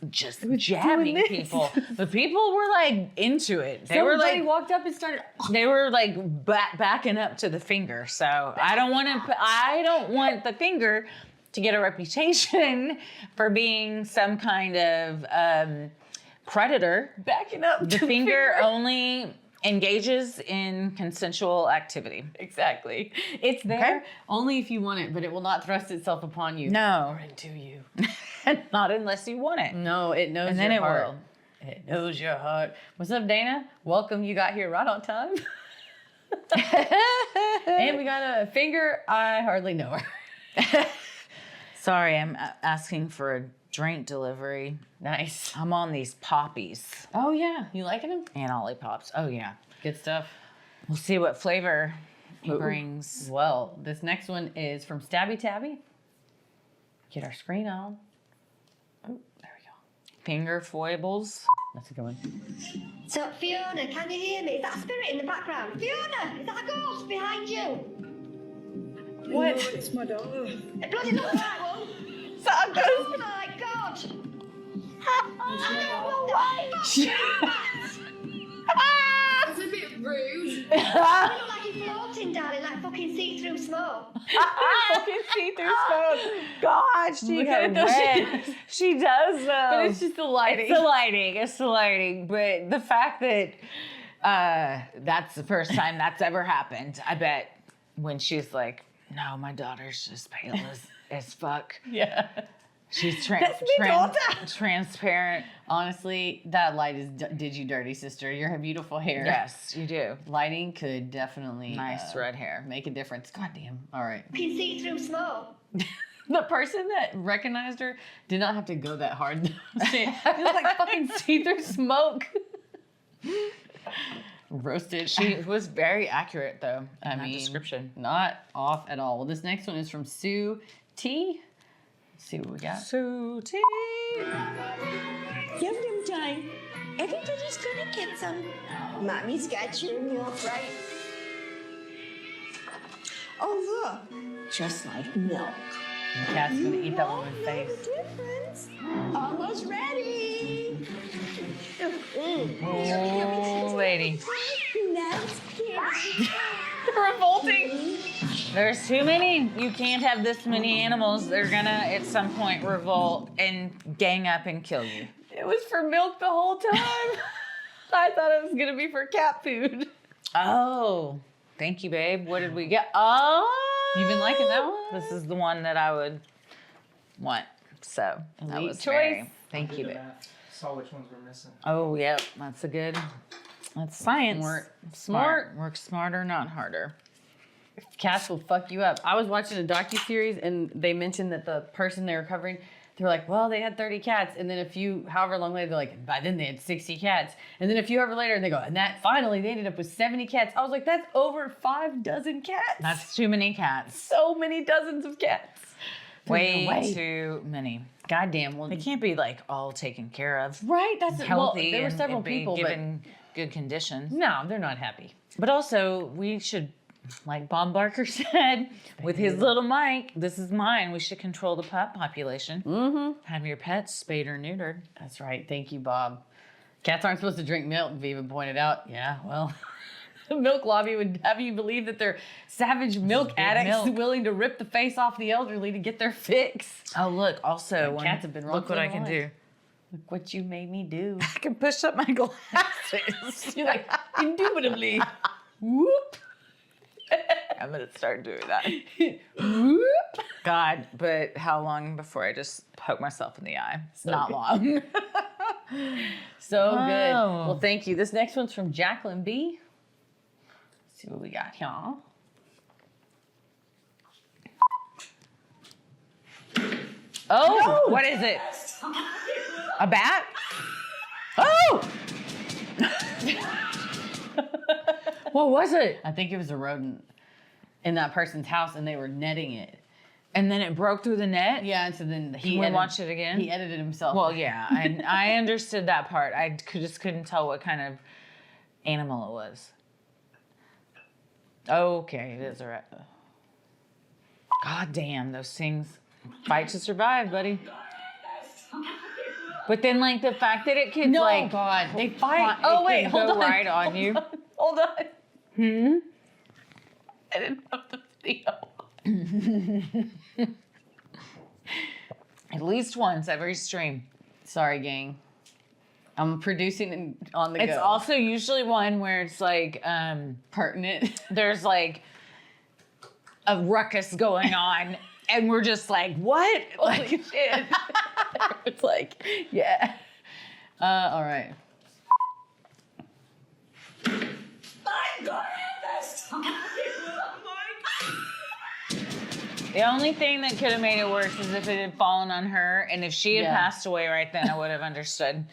S2: just jabbing people. The people were like into it. They
S1: Somebody
S2: were like
S1: walked up and started.
S2: They were like backing up to the finger. So I don't want the finger to get a reputation for being some kind of predator.
S1: Backing up.
S2: The finger only engages in consensual activity.
S1: Exactly. It's there only if you want it, but it will not thrust itself upon you.
S2: No.
S1: Or into you.
S2: Not unless you want it.
S1: No, it knows
S2: And then
S1: your
S2: it
S1: heart.
S2: will.
S1: It knows your heart. What's up, Dana? Welcome. You got here right on time. And we got a finger. I hardly know her.
S2: Sorry, I'm asking for a drink delivery.
S1: Nice.
S2: I'm on these poppies
S1: Oh, yeah. You liking them?
S2: and ollipops. Oh, yeah.
S1: Good stuff.
S2: We'll see what flavor he
S1: Ooh.
S2: brings.
S1: Well, this next one is from Stabby Tabby. Get our screen on. Oh, there we go.
S2: Finger foibles.
S1: That's a good one.
S15: So, Fiona, can you hear me? Is that a spirit in the background? Fiona, is that a ghost behind you?
S1: What?
S15: No, it's my daughter. It bloody looks like one.
S1: Is that a ghost?
S15: Oh my God. I don't know why. That's a bit rude. You look like you're floating, darling, like fucking see-through smoke.
S2: Fucking see-through smoke. God, she
S1: Look
S2: got
S1: at it, though.
S2: red. She does though.
S1: But it's just the lighting.
S2: It's the lighting. It's the lighting. But the fact that that's the first time that's ever happened, I bet when she's like, no, my daughter's just pale as fuck.
S1: Yeah.
S2: She's
S1: That's me all the time.
S2: transparent.
S1: Honestly, that light did you dirty, sister. You have beautiful hair.
S2: Yes, you do.
S1: Lighting could definitely
S2: Nice red hair.
S1: make a difference. God damn. All right.
S15: You can see through smoke.
S1: The person that recognized her did not have to go that hard. It was like fucking see-through smoke. Roasted.
S2: She was very accurate though.
S1: I
S2: in that
S1: mean,
S2: description.
S1: Not off at all. Well, this next one is from Sue T. Let's see what we got.
S2: Sue T.
S15: Yum yum time. Everybody's gonna get some. Mommy's got your milk, right? Oh, look. Just like milk.
S1: The cat's gonna eat that woman's face.
S15: Difference. Almost ready.
S2: Oh, lady.
S15: Nice kitty.
S1: Revolting.
S2: There's too many. You can't have this many animals. They're gonna, at some point, revolt and gang up and kill you.
S1: It was for milk the whole time. I thought it was gonna be for cat food.
S2: Oh, thank you, babe. What did we get? Oh,
S1: You've been liking that one?
S2: This is the one that I would want. So that
S1: Elite
S2: was
S1: choice.
S2: very. Thank you, babe.
S16: Saw which ones were missing.
S2: Oh, yep. That's a good. That's science.
S1: Smart.
S2: Work smarter, not harder.
S1: Cats will fuck you up. I was watching a docuseries and they mentioned that the person they were covering, they were like, well, they had 30 cats. And then however long later, they're like, by then they had 60 cats. And then a few hours later, and they go, and that finally they ended up with 70 cats. I was like, that's over 5 dozen cats.
S2: That's too many cats.
S1: So many dozens of cats.
S2: Way too many.
S1: Goddamn. Well,
S2: They can't be like all taken care of.
S1: right. That's
S2: Healthy.
S1: Well, there were
S2: and-
S1: several
S2: and be
S1: people,
S2: given good conditions.
S1: but no, they're not happy.
S2: But also, we should, like Bob Barker said, with his little mic, this is mine. We should control the pet population.
S1: Mm-hmm.
S2: Have your pets spayed or neutered.
S1: That's right. Thank you, Bob. Cats aren't supposed to drink milk, Viva pointed out. Yeah, well, the milk lobby would have you believe that they're savage milk addicts
S2: milk.
S1: willing to rip the face off the elderly to get their fix.
S2: Oh, look, also,
S1: And cats have been
S2: look what I can
S1: wrongfully
S2: do.
S1: Look what you made me do.
S2: I can push up my glasses.
S1: You're like, indubitably. Whoop.
S2: I'm going to start doing that.
S1: Whoop.
S2: God, but how long before I just poke myself in the eye? It's not long.
S1: So good.
S2: Oh.
S1: Well, thank you. This next one's from Jacqueline B. Let's see what we got here.
S2: Oh, what is it? A bat? Oh! What was it?
S1: I think it was a rodent in that person's house and they were netting it.
S2: And then it broke through the net?
S1: Yeah, and so then
S2: Can we watch it again?
S1: He edited himself.
S2: Well, yeah, I understood that part. I just couldn't tell what kind of animal it was. Okay, it is a rat. God damn, those things fight to survive, buddy. But then, like, the fact that it could, like...
S1: God, they fight.
S2: it
S1: Oh, wait,
S2: could
S1: hold
S2: go
S1: on.
S2: right on you.
S1: Hold on.
S2: Hmm?
S1: I didn't have the video.
S2: At least once every stream.
S1: Sorry, gang. I'm producing on the go.
S2: It's also usually one where it's like
S1: pertinent.
S2: There's like a ruckus going on, and we're just like, what?
S1: Holy shit. It's like, yeah. All right.
S4: My goodness!
S2: The only thing that could have made it worse is if it had fallen on her, and if she had passed away right then, I would have understood.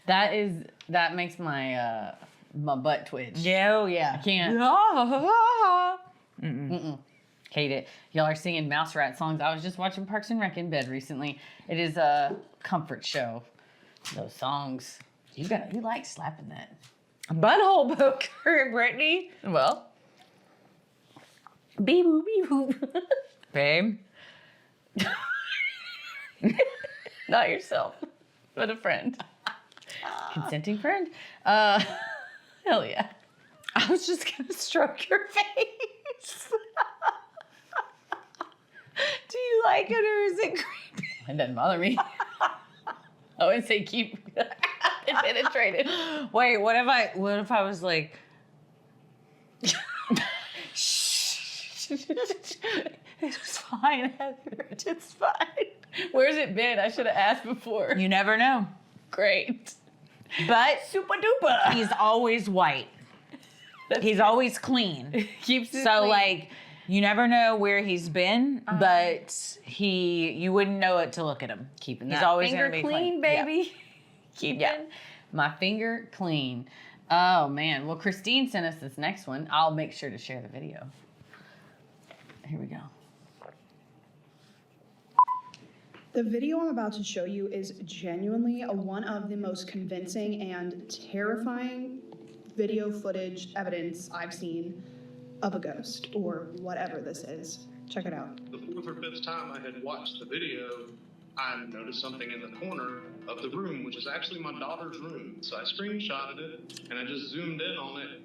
S1: That makes my my butt twitch.
S2: Yeah, oh yeah.
S1: I can't. Hate it. Y'all are singing mouse rat songs. I was just watching Parks and Rec in bed recently. It is a comfort show. Those songs. You like slapping that.
S2: Butthole poker, Brittany.
S1: Well. Beep boop, beep boop.
S2: Babe.
S1: Not yourself, but a friend. Consenting friend? Hell yeah.
S2: I was just gonna stroke your face. Do you like it or is it creepy?
S1: It doesn't bother me. I wouldn't say keep it penetrated.
S2: Wait, what if I was like it's fine, Heather. It's fine.
S1: Where's it been? I should have asked before.
S2: You never know.
S1: Great.
S2: But
S1: super duper.
S2: He's always white. He's always clean.
S1: Keeps it
S2: so
S1: clean.
S2: like you never know where he's been, but you wouldn't know it to look at him.
S1: Keeping
S2: he's
S1: that
S2: always
S1: finger
S2: gonna be
S1: clean, baby. Keeping my finger clean. Oh man. Well, Christine sent us this next one. I'll make sure to share the video. Here we go.
S17: The video I'm about to show you is genuinely one of the most convincing and terrifying video footage evidence I've seen of a ghost or whatever this is. Check it out.
S18: The fourth or fifth time I had watched the video, I noticed something in the corner of the room, which is actually my daughter's room. So I screenshotted it and I just zoomed in on it.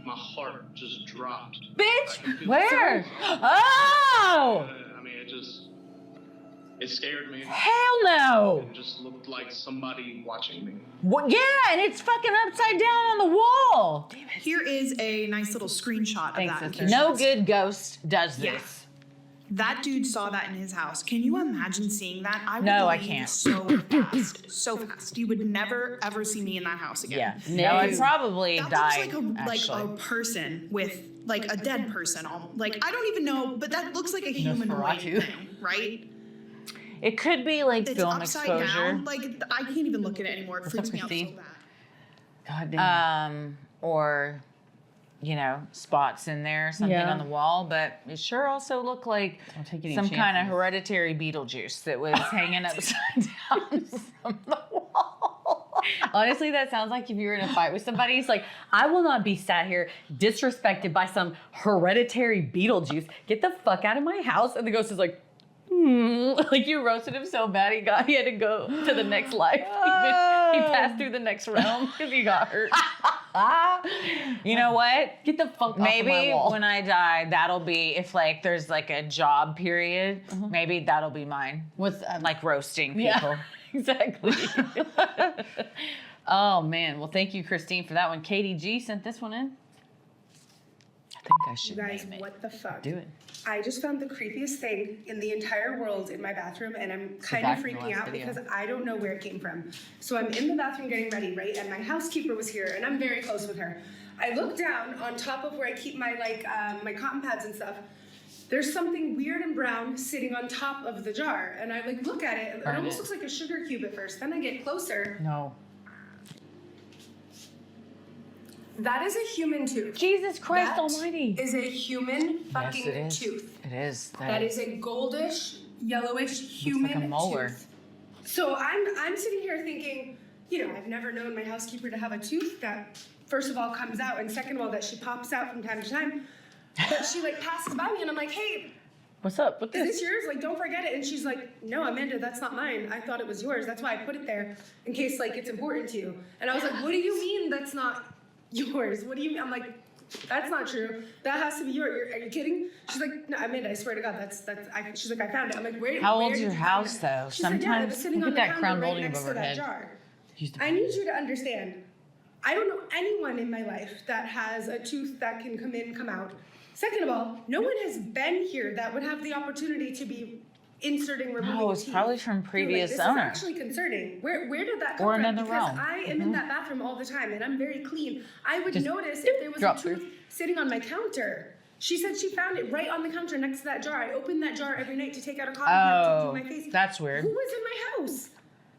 S18: My heart just dropped.
S2: Bitch, where? Oh!
S18: I mean, it scared me.
S2: Hell no!
S18: It just looked like somebody watching me.
S2: What? Yeah, and it's fucking upside down on the wall.
S17: Here is a nice little screenshot of that. in case
S2: No
S17: you-
S2: good ghost does this.
S17: Yeah. That dude saw that in his house. Can you imagine seeing that? I would
S2: No, I
S17: leave
S2: can't.
S17: So fast. So fast. You would never, ever see me in that house again.
S2: Yeah. No, I'd probably
S17: that
S2: die.
S17: looks like a person with like a dead person. Like I don't even know, but that looks like a humanoid thing, right?
S2: It could be like
S17: It's
S2: film
S17: upside
S2: exposure.
S17: down. Like I can't even look at it anymore. It freaks me out so bad.
S1: God damn.
S2: Or, spots in there, something
S1: Yeah.
S2: on the wall, but it sure also looked like
S1: take any
S2: some kind of
S1: chances.
S2: hereditary Beetlejuice that was hanging upside down from the wall.
S1: Honestly, that sounds like if you were in a fight with somebody, it's like, I will not be sat here disrespected by some hereditary Beetlejuice. Get the fuck out of my house. And the ghost is like, like you roasted him so bad he had to go to the next life. He passed through the next realm because he got hurt.
S2: You know what?
S1: Get the fuck off of my
S2: Maybe
S1: wall.
S2: when I die, that'll be if like there's like a job period. Maybe that'll be mine.
S1: What's
S2: like roasting people?
S1: Yeah, exactly. Oh man. Well, thank you, Christine, for that one. Katie G sent this one in.
S2: I think I should
S19: You guys,
S2: name it.
S19: what the fuck?
S1: Do it.
S19: I just found the creepiest thing in the entire world in my bathroom, and I'm kind
S1: back
S19: of
S1: to the
S19: freaking
S1: last
S19: out
S1: video.
S19: because I don't know where it came from. So I'm in the bathroom getting ready, right? And my housekeeper was here, and I'm very close with her. I look down on top of where I keep my my cotton pads and stuff. There's something weird and brown sitting on top of the jar, and I look at it. It
S1: Burn
S19: almost
S1: it.
S19: looks like a sugar cube at first. Then I get closer.
S1: No.
S19: That is a human tooth.
S1: Jesus Christ
S19: That
S1: Almighty.
S19: Is a human fucking
S2: Yes, it is.
S19: tooth.
S2: It is.
S19: That is a goldish, yellowish human
S2: like a molar.
S19: tooth. So I'm sitting here thinking, I've never known my housekeeper to have a tooth that, first of all, comes out, and second of all, that she pops out from time to time. But she passes by me, and I'm like, hey,
S1: What's up with
S19: is
S1: this?
S19: this yours? Don't forget it. And she's like, no, Amanda, that's not mine. I thought it was yours. That's why I put it there in case it's important to you. And I was like, what do you mean that's not yours? What do you mean? I'm like, That's not true. That has to be yours. Are you kidding? She's like, no, Amanda, I swear to God, she's like, I found it. I'm like, where?
S2: How
S19: where
S2: old's
S19: did
S2: your
S19: you
S2: house,
S19: find it?
S2: though?
S19: She said, yeah, it was
S2: Sometimes
S19: sitting
S1: look
S19: on
S1: at
S19: the
S1: that
S19: counter
S1: crown
S19: right
S1: molding
S19: next
S1: above
S19: to
S1: her
S19: that
S1: head.
S19: jar. I need you to understand. I don't know anyone in my life that has a tooth that can come in, come out. Second of all, no one has been here that would have the opportunity to be inserting, removing
S2: No, it's
S19: teeth.
S2: probably from
S19: Dude,
S2: previous
S19: this
S2: owner.
S19: is actually concerning. Where did that come
S2: Or
S19: from?
S2: another
S19: Because
S2: realm.
S19: I am in that bathroom all the time and I'm very clean. I would
S1: Just
S19: notice if there was a
S1: drop
S19: tooth
S1: through.
S19: sitting on my counter. She said she found it right on the counter next to that jar. I opened that jar every night to take out a cotton pad to do my face.
S2: That's weird.
S19: Who was in my house?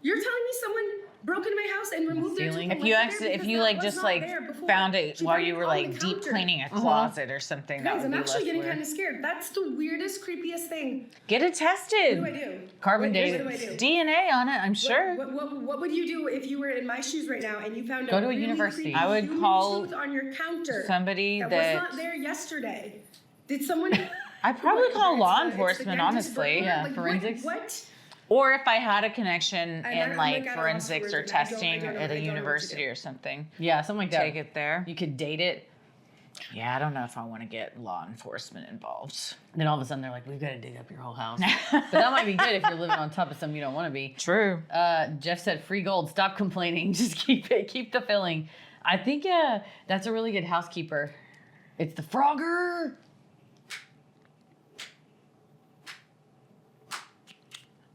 S19: You're telling me someone broke into my house and removed their tooth?
S1: Ceiling.
S19: and
S2: If you
S19: left it there?
S2: if
S19: Because
S2: you
S19: that
S2: like
S19: was
S2: just
S19: not
S2: like
S19: there before.
S2: found it
S19: She
S2: while
S19: found
S2: you
S19: it
S2: were
S19: on
S2: like
S19: the
S2: deep
S19: counter.
S2: cleaning a closet or something, that
S19: Guys,
S2: would
S19: I'm
S2: be
S19: actually
S2: less
S19: getting
S2: weird.
S19: kind of scared. That's the weirdest, creepiest thing.
S2: Get it tested.
S19: What do I do?
S1: Carbon
S19: What
S1: dated.
S19: do I do?
S2: DNA on it, I'm sure.
S19: What would you do if you were in my shoes right now and you found
S1: Go
S19: a
S1: to a
S19: really
S1: university.
S19: creepy
S2: I would
S19: human
S2: call
S19: tooth on your counter
S2: somebody
S19: that
S2: that-
S19: was not there yesterday? Did someone?
S2: I'd probably call law
S19: It's the
S2: enforcement,
S19: dentist
S2: honestly.
S19: burglar?
S1: Yeah,
S19: Like,
S1: forensics.
S19: What?
S2: Or if I had a connection
S19: I'm
S2: in
S19: like
S2: like
S19: at a loss for
S2: forensics or
S19: words right now. I
S2: testing
S19: don't know
S2: at a
S19: what to
S2: university
S19: do.
S2: or something,
S1: Yeah, something like that.
S2: take it there.
S1: You could date it.
S2: Yeah, I don't know if I want to get law enforcement involved.
S1: Then all of a sudden they're like, we've got to dig up your whole house. But that might be good if you're living on top of something you don't want to be.
S2: True.
S1: Jeff said, free gold. Stop complaining. Just keep it. Keep the filling. I think that's a really good housekeeper. It's the Frogger.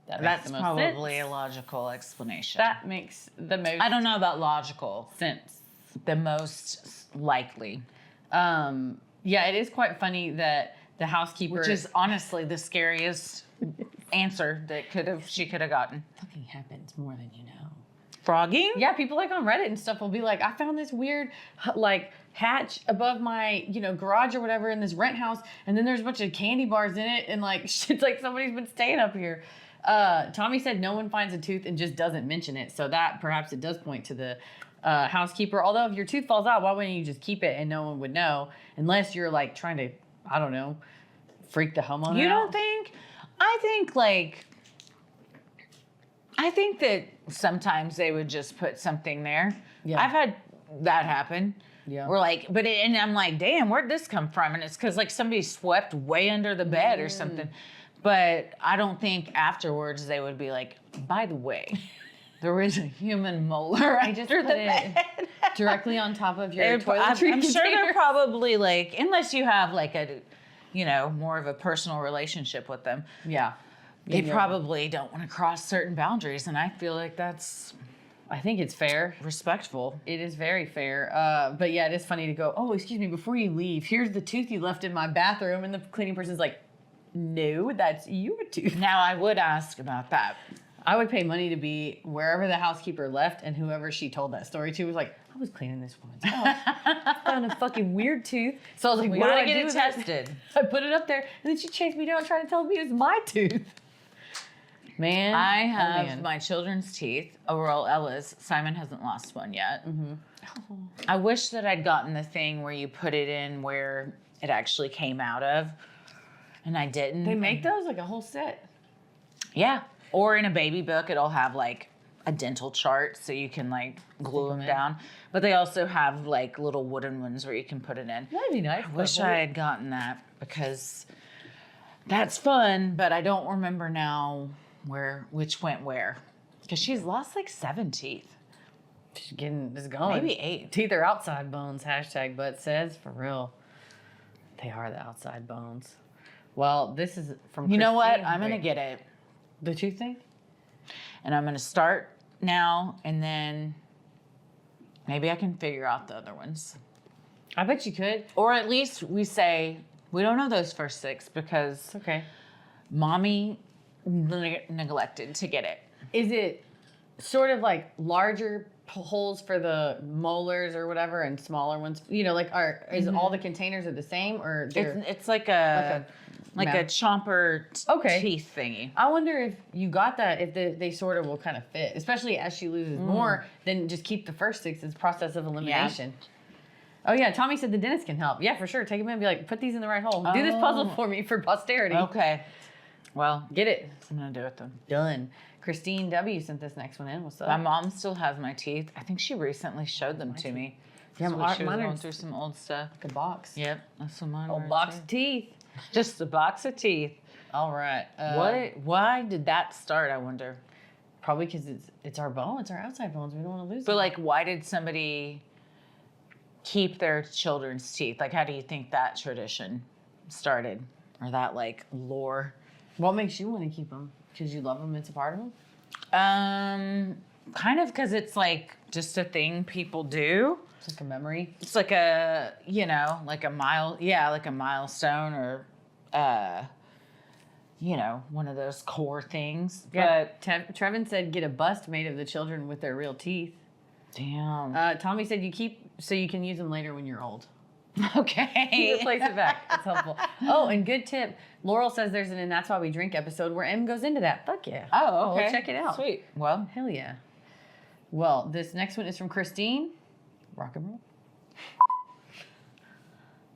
S1: That makes
S2: That's
S1: the most
S2: probably
S1: sense.
S2: a logical explanation.
S1: That makes the most
S2: I don't know about logical.
S1: sense.
S2: The most likely.
S1: Yeah, it is quite funny that the housekeeper,
S2: Which is honestly the scariest answer that she could have gotten.
S1: fucking happens more than you know.
S2: Frogging?
S1: Yeah, people like on Reddit and stuff will be like, I found this weird like hatch above my, garage or whatever in this rent house, and then there's a bunch of candy bars in it, and like shit's like somebody's been staying up here. Tommy said no one finds a tooth and just doesn't mention it, so that perhaps it does point to the housekeeper. Although if your tooth falls out, why wouldn't you just keep it and no one would know? Unless you're like trying to, I don't know, freak the homeowner
S2: You
S1: out.
S2: don't think? I think that sometimes they would just put something there.
S1: Yeah.
S2: I've had that happen.
S1: Yeah.
S2: We're like, and I'm like, damn, where'd this come from? And it's because like somebody swept way under the bed or something. But I don't think afterwards they would be like, by the way, there is a human molar
S1: I just
S2: under
S1: put
S2: the
S1: it
S2: bed.
S1: directly on top of your
S2: I'm
S1: toiletry
S2: I'm sure
S1: container.
S2: they're probably like, unless you have like a, more of a personal relationship with them.
S1: Yeah.
S2: They
S1: Yeah.
S2: probably don't want to cross certain boundaries, and I feel like that's
S1: I think it's fair.
S2: respectful.
S1: It is very fair. But yeah, it is funny to go, oh, excuse me, before you leave, here's the tooth you left in my bathroom. And the cleaning person's like, no, that's your tooth.
S2: Now, I would ask about that.
S1: I would pay money to be wherever the housekeeper left, and whoever she told that story to was like, I was cleaning this woman's house. I found a fucking weird tooth. So I was like,
S2: We
S1: what do
S2: gotta
S1: I
S2: get
S1: do
S2: it
S1: with it?
S2: tested.
S1: I put it up there, and then she chased me down trying to tell me it was my tooth. Man.
S2: I
S1: oh,
S2: have
S1: man.
S2: my children's teeth. Well, Ella's. Simon hasn't lost one yet.
S1: Mm-hmm.
S2: I wish that I'd gotten the thing where you put it in where it actually came out of, and I didn't.
S1: They make those like a whole set.
S2: Yeah. Or in a baby book, it'll have like a dental chart so you can like glue them down. But they also have like little wooden ones where you can put it in.
S1: That'd be nice.
S2: I wish I had gotten that because that's fun, but I don't remember now which went where. Because she's lost like 7 teeth.
S1: She's getting, it's going.
S2: Maybe 8.
S1: Teeth are outside bones, hashtag Butt says. For real. They are the outside bones. Well, this is from
S2: You know what?
S1: Christine.
S2: I'm going to
S1: Wait,
S2: get it.
S1: the tooth thing?
S2: And I'm going to start now, and then maybe I can figure out the other ones.
S1: I bet you could.
S2: Or at least we say, we don't know those first 6 because
S1: Okay.
S2: mommy neglected to get it.
S1: Is it sort of like larger holes for the molars or whatever and smaller ones? Like is all the containers are the same or they're
S2: It's like a
S1: mouth.
S2: chomper teeth thingy.
S1: I wonder if you got that, if they sort of will kind of fit, especially as she loses more, then just keep the first 6 as process of elimination. Oh yeah, Tommy said the dentist can help. Yeah, for sure. Take him in and be like, put these in the right hole. Do this puzzle for me for posterity.
S2: Okay. Well,
S1: Get it.
S2: I'm gonna do it then.
S1: Done. Christine W sent this next one in. What's up?
S2: My mom still has my teeth. I think she recently showed them to me.
S1: Yeah,
S2: That's what she was
S1: mine
S2: going
S1: are
S2: through some old stuff.
S1: the box.
S2: Yep, that's what mine
S1: Old
S2: were,
S1: box
S2: too.
S1: of teeth.
S2: Just a box of teeth.
S1: All right.
S2: Why did that start, I wonder?
S1: Probably because it's our bone. It's our outside bones. We don't want to lose
S2: But
S1: them.
S2: like, why did somebody keep their children's teeth? Like, how do you think that tradition started? Or that like lore?
S1: What makes you want to keep them? Because you love them. It's a part of them.
S2: Kind of because it's like just a thing people do.
S1: It's like a memory.
S2: It's like a, like a milestone or, one of those core things.
S1: Yeah. But Trevin said get a bust made of the children with their real teeth.
S2: Damn.
S1: Tommy said you keep so you can use them later when you're old.
S2: Okay.
S1: You replace it back. It's helpful. Oh, and good tip. Laurel says there's an And That's Why We Drink episode where M goes into that. Fuck yeah.
S2: Oh, okay.
S1: Well, check it out.
S2: Sweet. Well,
S1: hell yeah. Well, this next one is from Christine. Rock and roll.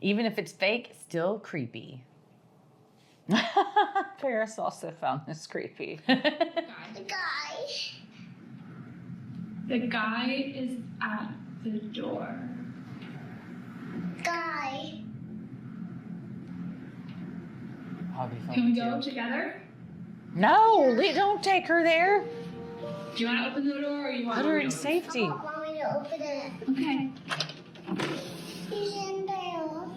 S1: Even if it's fake, still creepy.
S2: Paris also found this creepy.
S15: The guy is at the door. Guy. Can we go together?
S2: No, don't take her there.
S15: Do you want to open the door or you want
S2: Put her
S15: me
S2: in
S15: to
S2: safety.
S15: I want me to open it. Okay. He's in there.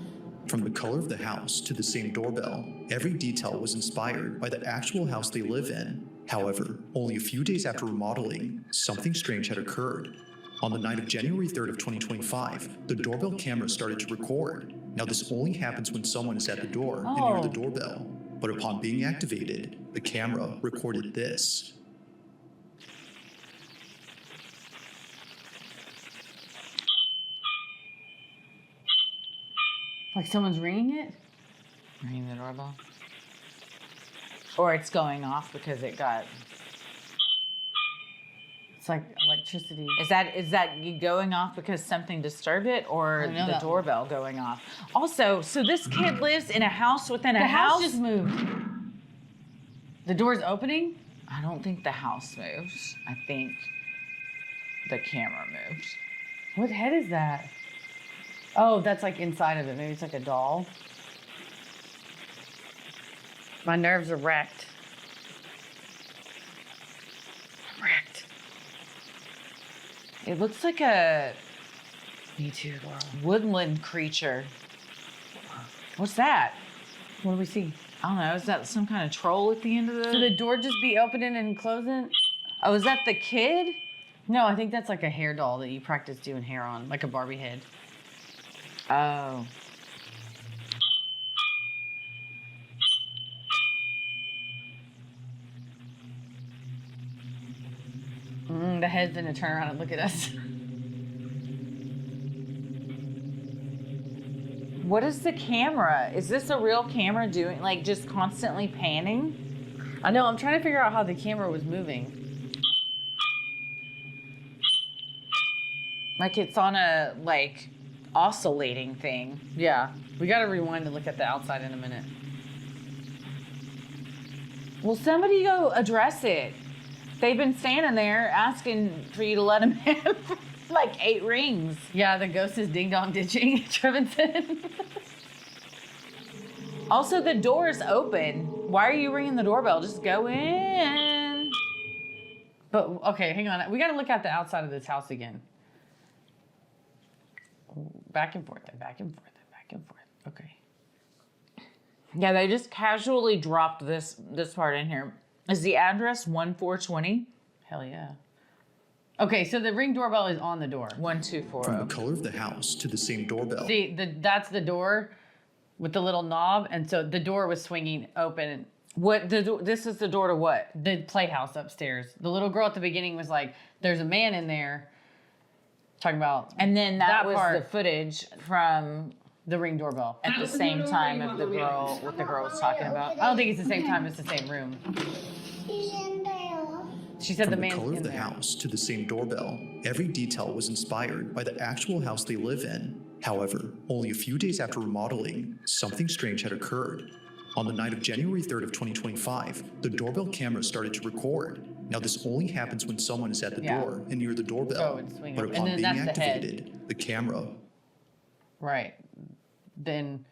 S20: From the color of the house to the same doorbell, every detail was inspired by the actual house they live in. However, only a few days after remodeling, something strange had occurred. On the night of January 3rd of 2025, the doorbell camera started to record. Now this only happens when someone is at the door and near the doorbell. But upon being activated, the camera recorded this.
S1: Like someone's ringing it?
S2: Ringing the doorbell. Or it's going off because it got...
S1: It's like electricity.
S2: Is that you going off because something disturbed it, or the doorbell going off? Also, so this kid lives in a house within a house?
S1: The house just moved. The door's opening?
S2: I don't think the house moves. I think the camera moves.
S1: What head is that? Oh, that's like inside of it. Maybe it's like a doll. My nerves are wrecked. I'm wrecked.
S2: It looks like a
S1: Me too, Laurel.
S2: woodland creature. What's that?
S1: What do we see?
S2: I don't know. Is that some kind of troll at the end of the...
S1: So the door just be opening and closing?
S2: Oh, is that the kid?
S1: No, I think that's like a hair doll that you practice doing hair on, like a Barbie head.
S2: Oh.
S1: The head's gonna turn around and look at us.
S2: What is the camera? Is this a real camera doing, like, just constantly panning?
S1: I know, I'm trying to figure out how the camera was moving.
S2: Like it's on a, like, oscillating thing.
S1: Yeah, we gotta rewind and look at the outside in a minute.
S2: Well, somebody go address it. They've been standing there asking for you to let them in for like 8 rings.
S1: Yeah, the ghost is ding dong ditching, Trevin said.
S2: Also, the door is open. Why are you ringing the doorbell? Just go in.
S1: But, okay, hang on. We gotta look at the outside of this house again. Back and forth, back and forth, back and forth. Okay.
S2: Yeah, they just casually dropped this part in here. Is the address 1420?
S1: Hell yeah. Okay, so the Ring doorbell is on the door.
S2: 1240.
S20: From the color of the house to the same doorbell.
S1: See, that's the door with the little knob, and so the door was swinging open.
S2: This is the door to what?
S1: The playhouse upstairs. The little girl at the beginning was like, "There's a man in there." Talking about,
S2: and then that was
S1: part,
S2: the footage from
S1: the Ring doorbell
S2: at the same time of the girl, what the girl was talking about.
S1: I don't think it's the same time. It's the same room. She said
S20: From
S1: the man's
S20: color of
S1: in
S20: the
S1: there.
S20: house to the same doorbell, every detail was inspired by the actual house they live in. However, only a few days after remodeling, something strange had occurred. On the night of January 3rd of 2025, the doorbell camera started to record. Now, this only happens when someone is at the
S1: Yeah.
S20: door and near the doorbell.
S1: Oh, it's swinging
S20: But
S1: over.
S20: upon
S1: And
S20: being
S1: then that's the head.
S20: activated, the camera,
S1: Right. Then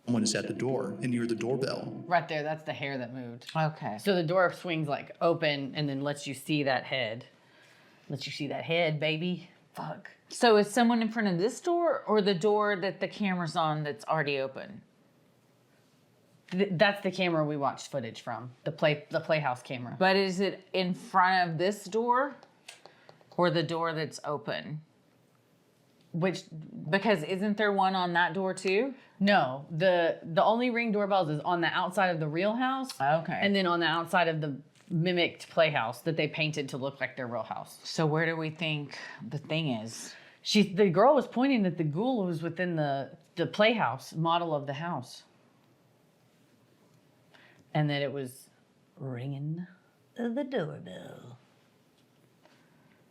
S20: someone is at the door and near the doorbell.
S1: right there, that's the hair that moved.
S2: Okay.
S1: So the door swings like open and then lets you see that head. Lets you see that head, baby. Fuck.
S2: So is someone in front of this door or the door that the camera's on that's already open?
S1: That's the camera we watched footage from. The Playhouse camera.
S2: But is it in front of this door or the door that's open? Because isn't there one on that door too?
S1: No, the only Ring doorbells is on the outside of the real house.
S2: Okay.
S1: And then on the outside of the mimicked Playhouse that they painted to look like their real house.
S2: So where do we think the thing is?
S1: The girl was pointing that the ghoul was within the Playhouse model of the house. And that it was ringing the doorbell.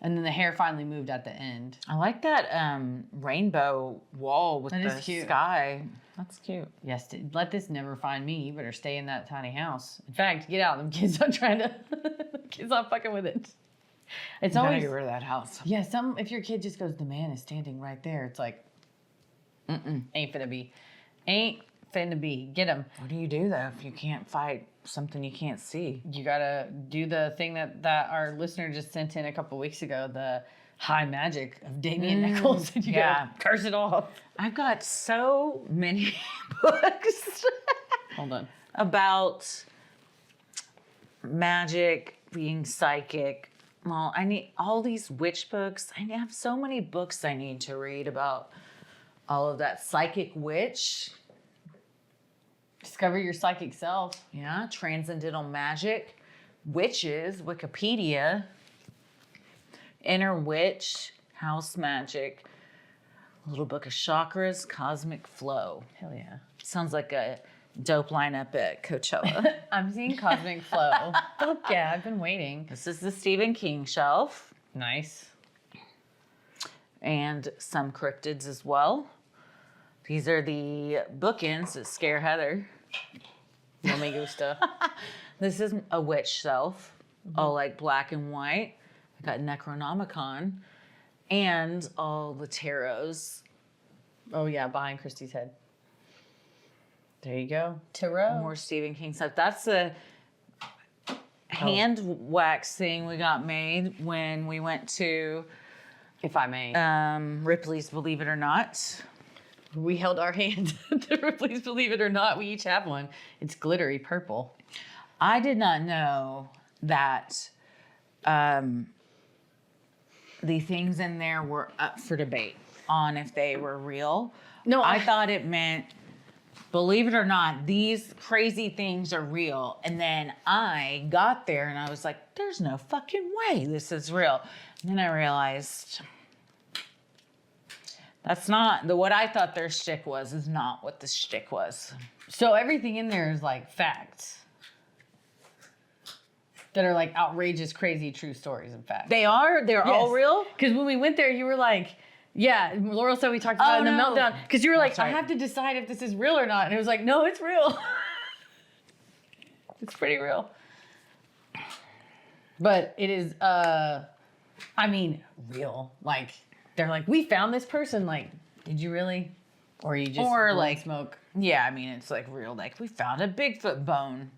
S1: And then the hair finally moved at the end.
S2: I like that rainbow wall with
S1: That
S2: the
S1: is cute.
S2: sky. That's cute.
S1: Yes, let this never find me. You better stay in that tiny house. In fact, get out. Them kids are trying to. Kids not fucking with it. It's
S2: You
S1: always.
S2: gotta get rid of that house.
S1: Yeah, if your kid just goes, the man is standing right there. It's like, ain't finna be. Ain't finna be. Get him.
S2: What do you do though if you can't fight something you can't see?
S1: You gotta do the thing that our listener just sent in a couple weeks ago, the high magic of Damien Nichols. And you gotta curse it off.
S2: I've got so many books.
S1: Hold on.
S2: About magic, being psychic. Well, I need all these witch books. I have so many books I need to read about all of that psychic witch.
S1: Discover your psychic self.
S2: Yeah, transcendental magic, witches, Wikipedia, inner witch, house magic, little book of chakras, cosmic flow.
S1: Hell yeah.
S2: Sounds like a dope lineup at Coachella.
S1: I'm seeing Cosmic Flow. Fuck yeah, I've been waiting.
S2: This is the Stephen King shelf.
S1: Nice.
S2: And some cryptids as well. These are the bookends that scare Heather.
S1: No me gusta.
S2: This is a witch shelf, all like black and white. I got Necronomicon and all the tarots.
S1: Oh yeah, behind Christie's head. There you go. Tarot.
S2: More Stephen King stuff. That's a hand wax thing we got made when we went to,
S1: if I may,
S2: Ripley's Believe It or Not.
S1: We held our hand to Ripley's Believe It or Not. We each have one. It's glittery purple.
S2: I did not know that the things in there were up for debate on if they were real.
S1: No,
S2: I thought it meant, believe it or not, these crazy things are real. And then I got there and I was like, there's no fucking way this is real. And then I realized that's not what I thought their shtick was, is not what the shtick was.
S1: So everything in there is like facts that are like outrageous, crazy, true stories and facts.
S2: They're all real?
S1: Because when we went there, you were like, yeah, Laurel said we talked about it in the meltdown. Because you were like, I have to decide if this is real or not. And it was like, no, it's real. It's pretty real. But it is, real. Like, they're like, we found this person. Like, did you really? Or you just blowing smoke?
S2: Yeah, I mean, it's like real. Like, we found a Bigfoot bone.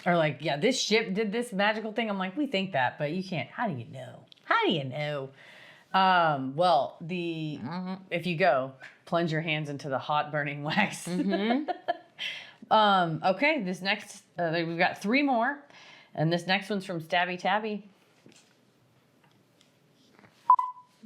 S1: Or like, yeah, this ship did this magical thing. I'm like, we think that, but you can't. How do you know? How do you know? Well, if you go, plunge your hands into the hot burning wax. Okay, this next, we've got 3 more. And this next one's from Stabby Tabby.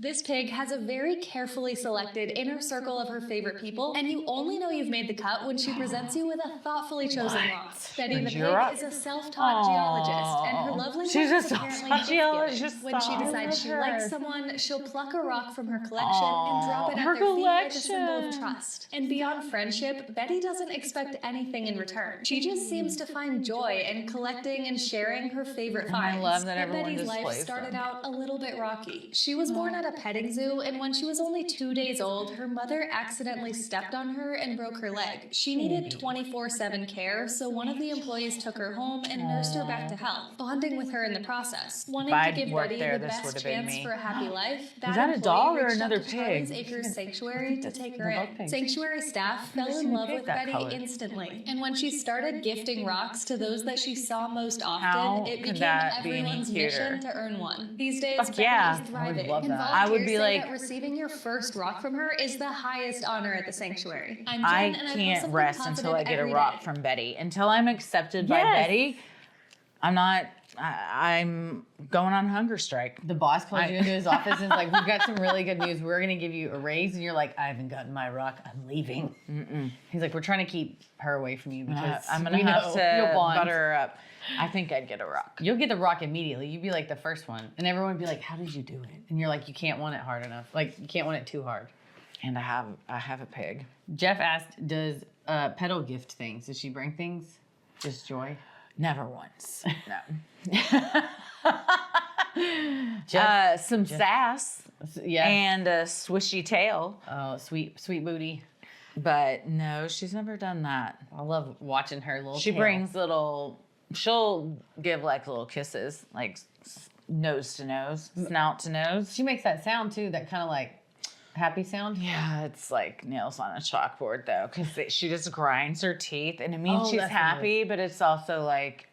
S21: This pig has a very carefully selected inner circle of her favorite people, and you only know you've made the cut when she presents you with a thoughtfully chosen lot. Betty the pig is a self-taught geologist, and her loveliness
S2: She's a
S21: is apparently
S2: self-taught geologist.
S21: gift-giving. When she decides she
S2: her.
S21: likes someone, she'll pluck a rock from her collection and drop it at
S2: her
S21: their feet like a symbol of
S2: collection.
S21: trust. And beyond friendship, Betty doesn't expect anything in return. She just seems to find joy in collecting and sharing her favorite
S2: And I
S21: finds.
S2: love that
S21: But
S2: everyone
S21: Betty's life
S2: displays
S21: started
S2: them.
S21: out a little bit rocky. She was born at a at a petting zoo, and when she was only 2 days old, her mother accidentally stepped on her and broke her leg. She needed 24/7 care, so one of the employees took her home and nursed her back to health, bonding with her in the process. Wanting to give Betty the best chance for a happy life,
S2: that a dog or another
S21: out to Charlie's
S2: pig?
S21: Acres Sanctuary to take her
S2: They're both
S21: in.
S2: pigs.
S21: Sanctuary staff fell in love with Betty instantly, and when she started gifting rocks to those that she saw most often, it became everyone's mission to earn one. These days, Betty is thriving, and
S2: I would
S21: volunteers
S2: be
S21: say
S2: like,
S21: that receiving your first rock from her is the highest honor at the sanctuary. I'm Jen,
S2: I
S21: and I post
S2: can't
S21: something
S2: rest until I
S21: positive
S2: get a
S21: every
S2: rock
S21: day.
S2: from Betty. Until I'm accepted by Betty, I'm going on hunger strike.
S1: The boss calls you into his office and is like, we've got some really good news. We're going to give you a raise. And you're like, I haven't gotten my rock. I'm leaving. He's like, we're trying to keep her away from you because
S2: I'm going to have to butter her up. I think I'd get a rock.
S1: You'll get the rock immediately. You'd be like the first one. And everyone would be like, how did you do it? And you're like, you can't want it hard enough. Like, you can't want it too hard.
S2: And I have a pig.
S1: Jeff asked, does Petal gift things? Does she bring things? Just joy?
S2: Never once. No. Some sass.
S1: Yeah.
S2: And a swishy tail.
S1: Oh, sweet booty.
S2: But no, she's never done that.
S1: I love watching her little
S2: She
S1: tail.
S2: brings she'll give like little kisses, like nose to nose, snout to nose.
S1: She makes that sound too, that kind of like happy sound.
S2: Yeah, it's like nails on a chalkboard though, because she just grinds her teeth, and it means she's happy, but it's also like,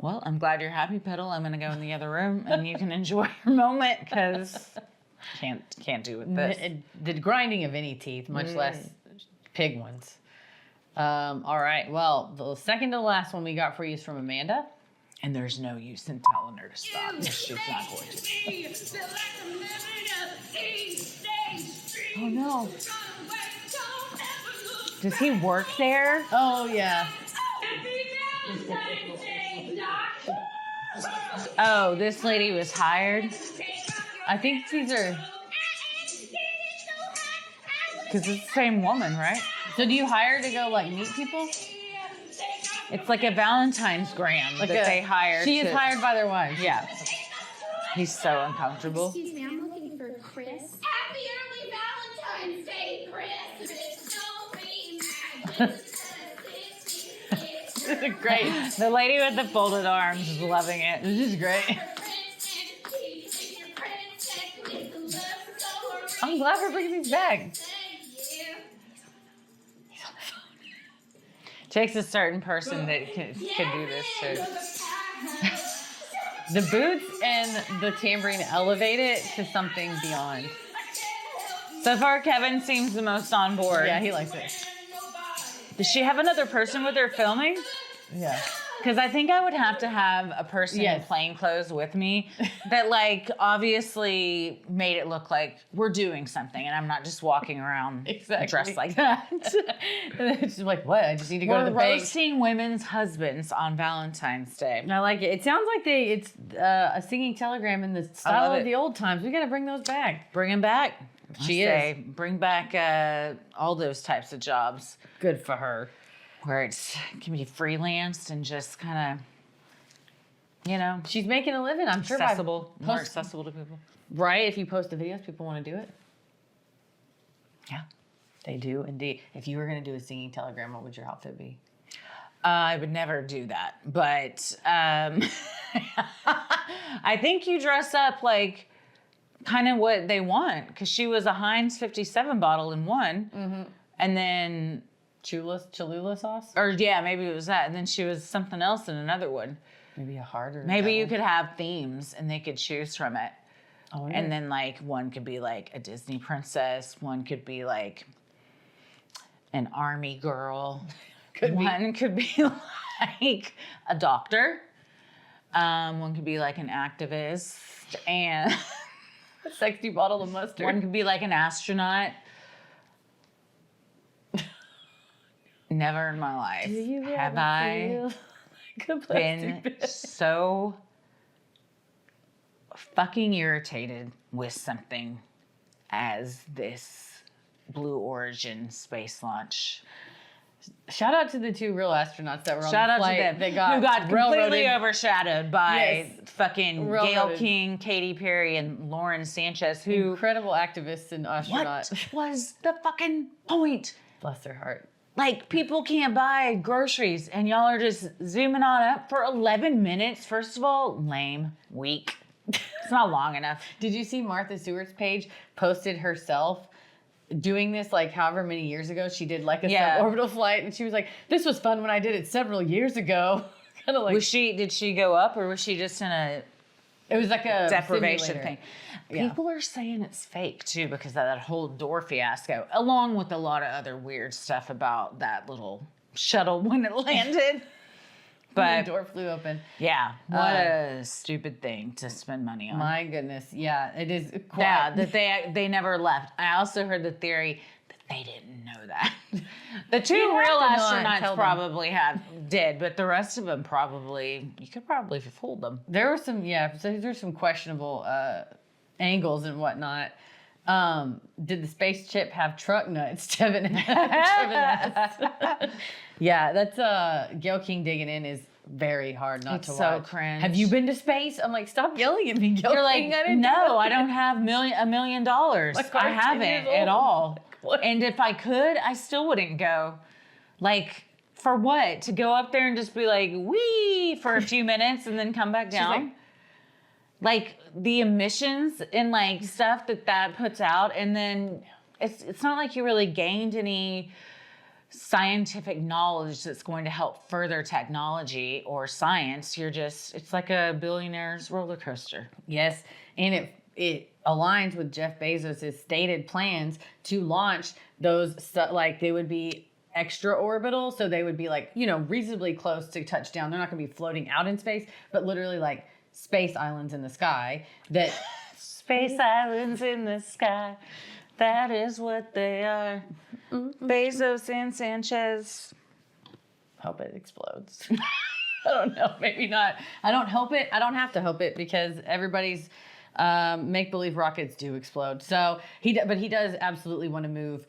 S2: well, I'm glad you're happy, Petal. I'm gonna go in the other room, and you can enjoy your moment because can't do with this.
S1: The grinding of any teeth, much less pig ones. All right. Well, the second to last one we got for you is from Amanda.
S2: And there's no use in telling her to stop because she's not going to.
S1: Oh no.
S2: Does he work there?
S1: Oh yeah.
S2: Oh, this lady was hired?
S1: I think these are...
S2: Because it's the same woman, right?
S1: So do you hire to go like meet people?
S2: It's like a Valentine's gram that they hire.
S1: She is hired by their wives.
S2: Yeah. He's so uncomfortable.
S15: Excuse me, I'm looking for Chris. Happy early Valentine's Day, Chris.
S1: This is great.
S2: The lady with the folded arms is loving it.
S1: This is great. I'm glad we're bringing these back.
S2: Takes a certain person that can do this too.
S1: The boots and the tambourine elevate it to something beyond.
S2: So far, Kevin seems the most on board.
S1: Yeah, he likes it.
S2: Does she have another person with her filming?
S1: Yeah.
S2: Because I think I would have to have a person in plain clothes with me that, like, obviously made it look like we're doing something and I'm not just walking around dressed like that.
S1: It's just like, what? I just need to go to the
S2: We're
S1: bank.
S2: roasting women's husbands on Valentine's Day.
S1: I like it. It sounds like it's a singing telegram in the style of the old times. We got to bring those back.
S2: Bring them back.
S1: She is.
S2: Bring back all those types of jobs.
S1: Good for her.
S2: Where it can be freelanced and just kind of,
S1: she's making a living. I'm sure
S2: accessible, more accessible to people.
S1: Right? If you post the videos, people want to do it.
S2: Yeah,
S1: they do indeed. If you were going to do a singing telegram, what would your outfit be?
S2: I would never do that, but I think you dress up like kind of what they want, because she was a Heinz 57 bottle in one, and then
S1: Cholula sauce?
S2: Or yeah, maybe it was that. And then she was something else in another one.
S1: Maybe a harder.
S2: Maybe you could have themes and they could choose from it.
S1: Oh,
S2: and then like one could be like a Disney princess. One could be like an army girl. One could be like a doctor. One could be like an activist and
S1: a sexy bottle of mustard.
S2: One could be like an astronaut. Never in my life have I been so fucking irritated with something as this Blue Origin space launch.
S1: Shout out to the 2 real astronauts that were on
S2: Shout
S1: the
S2: out
S1: flight.
S2: to them.
S1: They got
S2: who got
S1: railroaded.
S2: completely overshadowed by
S1: Yes.
S2: fucking Gail
S1: Railroaded.
S2: King, Katy Perry, and Lauren Sanchez, who
S1: Incredible activists and astronauts.
S2: what was the fucking point?
S1: Bless their heart.
S2: Like, people can't buy groceries, and y'all are just zooming on up for 11 minutes. First of all, lame, weak. It's not long enough.
S1: Did you see Martha Stewart's page posted herself doing this like however many years ago? She did like a suborbital flight, and she was like, "This was fun when I did it several years ago." Kind of like.
S2: Did she go up, or was she just in a?
S1: It was like a
S2: deprivation
S1: simulator
S2: thing.
S1: Yeah.
S2: People are saying it's fake too because of that whole door fiasco, along with a lot of other weird stuff about that little shuttle when it landed. But
S1: the door flew open.
S2: Yeah, what a stupid thing to spend money on.
S1: My goodness, yeah, it is. Quite.
S2: Yeah, that they never left. I also heard the theory that they didn't know that. The 2 real astronauts probably did, but the rest of them you could probably have fooled them.
S1: There were some, there's some questionable angles and whatnot. Did the spaceship have truck nuts? Tevin asked. Yeah, that's Gail King digging in is very hard not to watch.
S2: So cringe.
S1: Have you been to space? I'm like, stop yelling at me, Gail
S2: You're like,
S1: King. I didn't
S2: no, I don't have $1 million.
S1: Like,
S2: I
S1: I'm 10
S2: haven't
S1: years
S2: at
S1: old.
S2: all.
S1: What?
S2: And if I could, I still wouldn't go. Like, for what? To go up there and just be like, wee, for a few minutes and then come back down? Like the emissions and like stuff that puts out, and then it's not like you really gained any scientific knowledge that's going to help further technology or science. It's like a billionaire's roller coaster.
S1: Yes, and it aligns with Jeff Bezos' stated plans to launch those, like they would be extra orbital, so they would be like, reasonably close to touchdown. They're not going to be floating out in space, but literally like space islands in the sky that
S2: Space islands in the sky, that is what they are. Bezos and Sanchez.
S1: Hope it explodes. I don't know, maybe not. I don't hope it. I don't have to hope it because everybody's make-believe rockets do explode. So he does absolutely want to move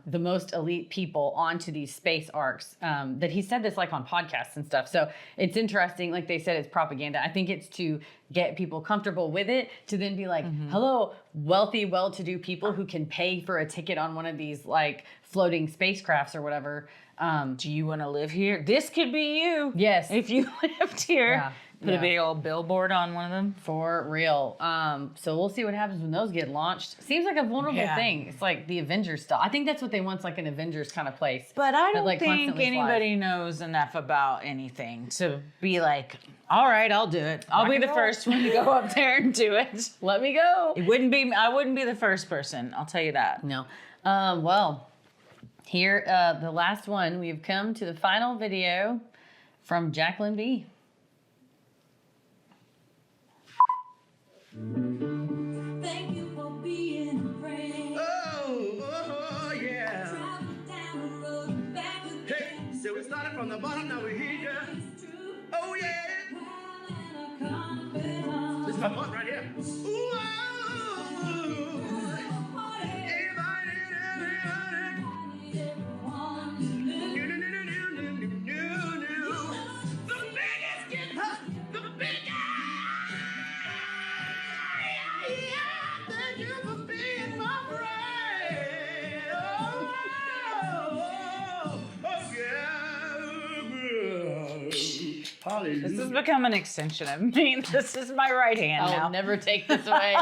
S1: the most elite people onto these space arcs. That he said this like on podcasts and stuff. So it's interesting. Like they said, it's propaganda. I think it's to get people comfortable with it, to then be like, hello, wealthy, well-to-do people who can pay for a ticket on one of these like floating spacecrafts or whatever.
S2: Do you want to live here? This could be you.
S1: Yes.
S2: If you lived here.
S1: Yeah.
S2: Put a big old billboard on one of them.
S1: For real. So we'll see what happens when those get launched. Seems like a vulnerable thing. It's like the Avengers stuff. I think that's what they want, like an Avengers kind of place.
S2: But I don't
S1: like,
S2: think anybody knows enough about anything to be like, all right, I'll do it. I'll be the first one to go up there and do it.
S1: Let me go.
S2: I wouldn't be the first person. I'll tell you that.
S1: No. Well, here, the last one, we've come to the final video from Jacqueline B.
S4: Thank you for being a friend.
S14: Oh, yeah.
S4: Travel down the road back again.
S14: Hey, so we started from the bottom, now we're here. Oh, yeah. This is my part right here. Ooh,
S2: This has become an extension of me. This is my right hand now.
S1: I'll never take this away.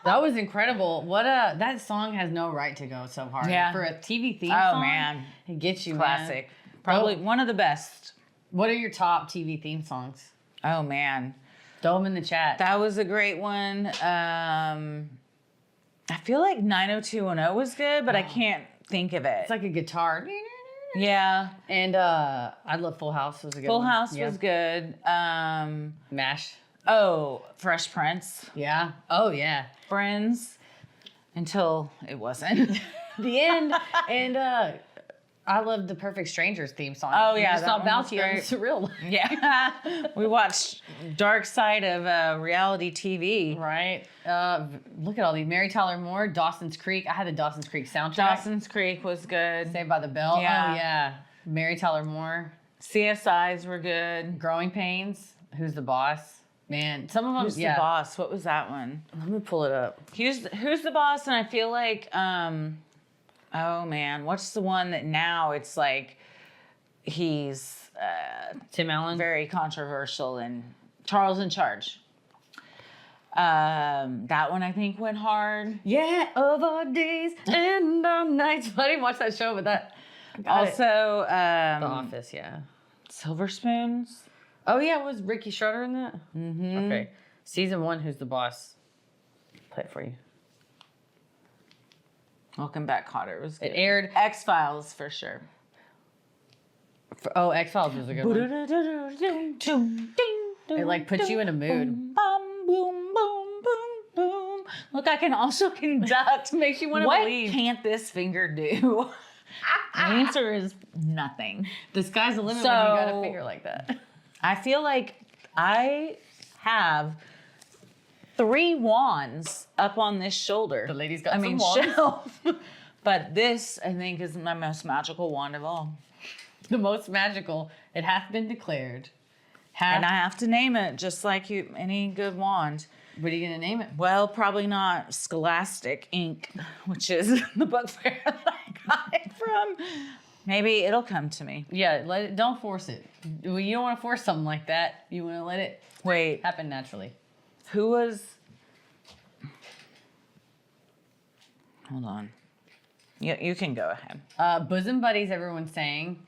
S1: That was incredible. That song has no right to go so hard.
S2: Yeah.
S1: For a TV theme
S2: Oh,
S1: song.
S2: man.
S1: It gets you,
S2: Classic.
S1: man.
S2: Probably one of the best.
S1: What are your top TV theme songs?
S2: Oh, man.
S1: Throw them in the chat.
S2: That was a great one. I feel like 90210 was good, but I can't think of it.
S1: It's like a guitar.
S2: Yeah.
S1: And I love Full House was a good
S2: Full
S1: one.
S2: House
S1: Yeah.
S2: was good.
S1: MASH.
S2: Oh, Fresh Prince.
S1: Yeah. Oh, yeah.
S2: Friends. Until it wasn't.
S1: The end. And I love the Perfect Strangers theme song.
S2: Oh,
S1: We
S2: yeah.
S1: just
S2: that
S1: saw
S2: one was
S1: Bounty on
S2: great.
S1: Surreal.
S2: Yeah. We watched Dark Side of reality TV.
S1: Right. Look at all these. Mary Tyler Moore, Dawson's Creek. I had the Dawson's Creek soundtrack.
S2: Dawson's Creek was good.
S1: Saved by the Bell.
S2: Yeah.
S1: Oh, yeah. Mary Tyler Moore.
S2: CSIs were good.
S1: Growing Pains. Who's the Boss? Man, some of them.
S2: Who's the Boss? What was that one?
S1: Let me pull it up.
S2: Who's the Boss? And I feel like, oh man, what's the one that now it's like he's
S1: Tim Allen,
S2: very controversial, and Charles in Charge. That one I think went hard.
S1: Yeah, of our days and our nights. I didn't watch that show, but that.
S2: Also,
S1: The Office, yeah.
S2: Silver Spoons.
S1: Oh yeah, was Ricky Schroeder in that?
S2: Mm-hmm.
S1: Okay. Season 1, Who's the Boss? Play it for you.
S2: Welcome Back, Kotter. It was good.
S1: It aired.
S2: X-Files for sure.
S1: X-Files was a good one. It like puts you in a mood.
S2: Boom, boom, boom, boom, boom. Look, I can also conduct.
S1: Makes you want to
S2: What
S1: believe.
S2: can't this finger do? The answer is nothing.
S1: The sky's the limit when you got a finger like that.
S2: I feel like I have 3 wands up on this shoulder.
S1: The lady's got some wands.
S2: Shelf. But this, I think, is my most magical wand of all.
S1: The most magical. It hath been declared.
S2: And I have to name it just like any good wand.
S1: What are you going to name it?
S2: Well, probably not Scholastic Ink, which is the book fair that I got it from. Maybe it'll come to me.
S1: Yeah, don't force it. Well, you don't want to force something like that. You want to let it happen naturally.
S2: Who was... Hold on. You can go ahead.
S1: Bosom Buddies, everyone's saying.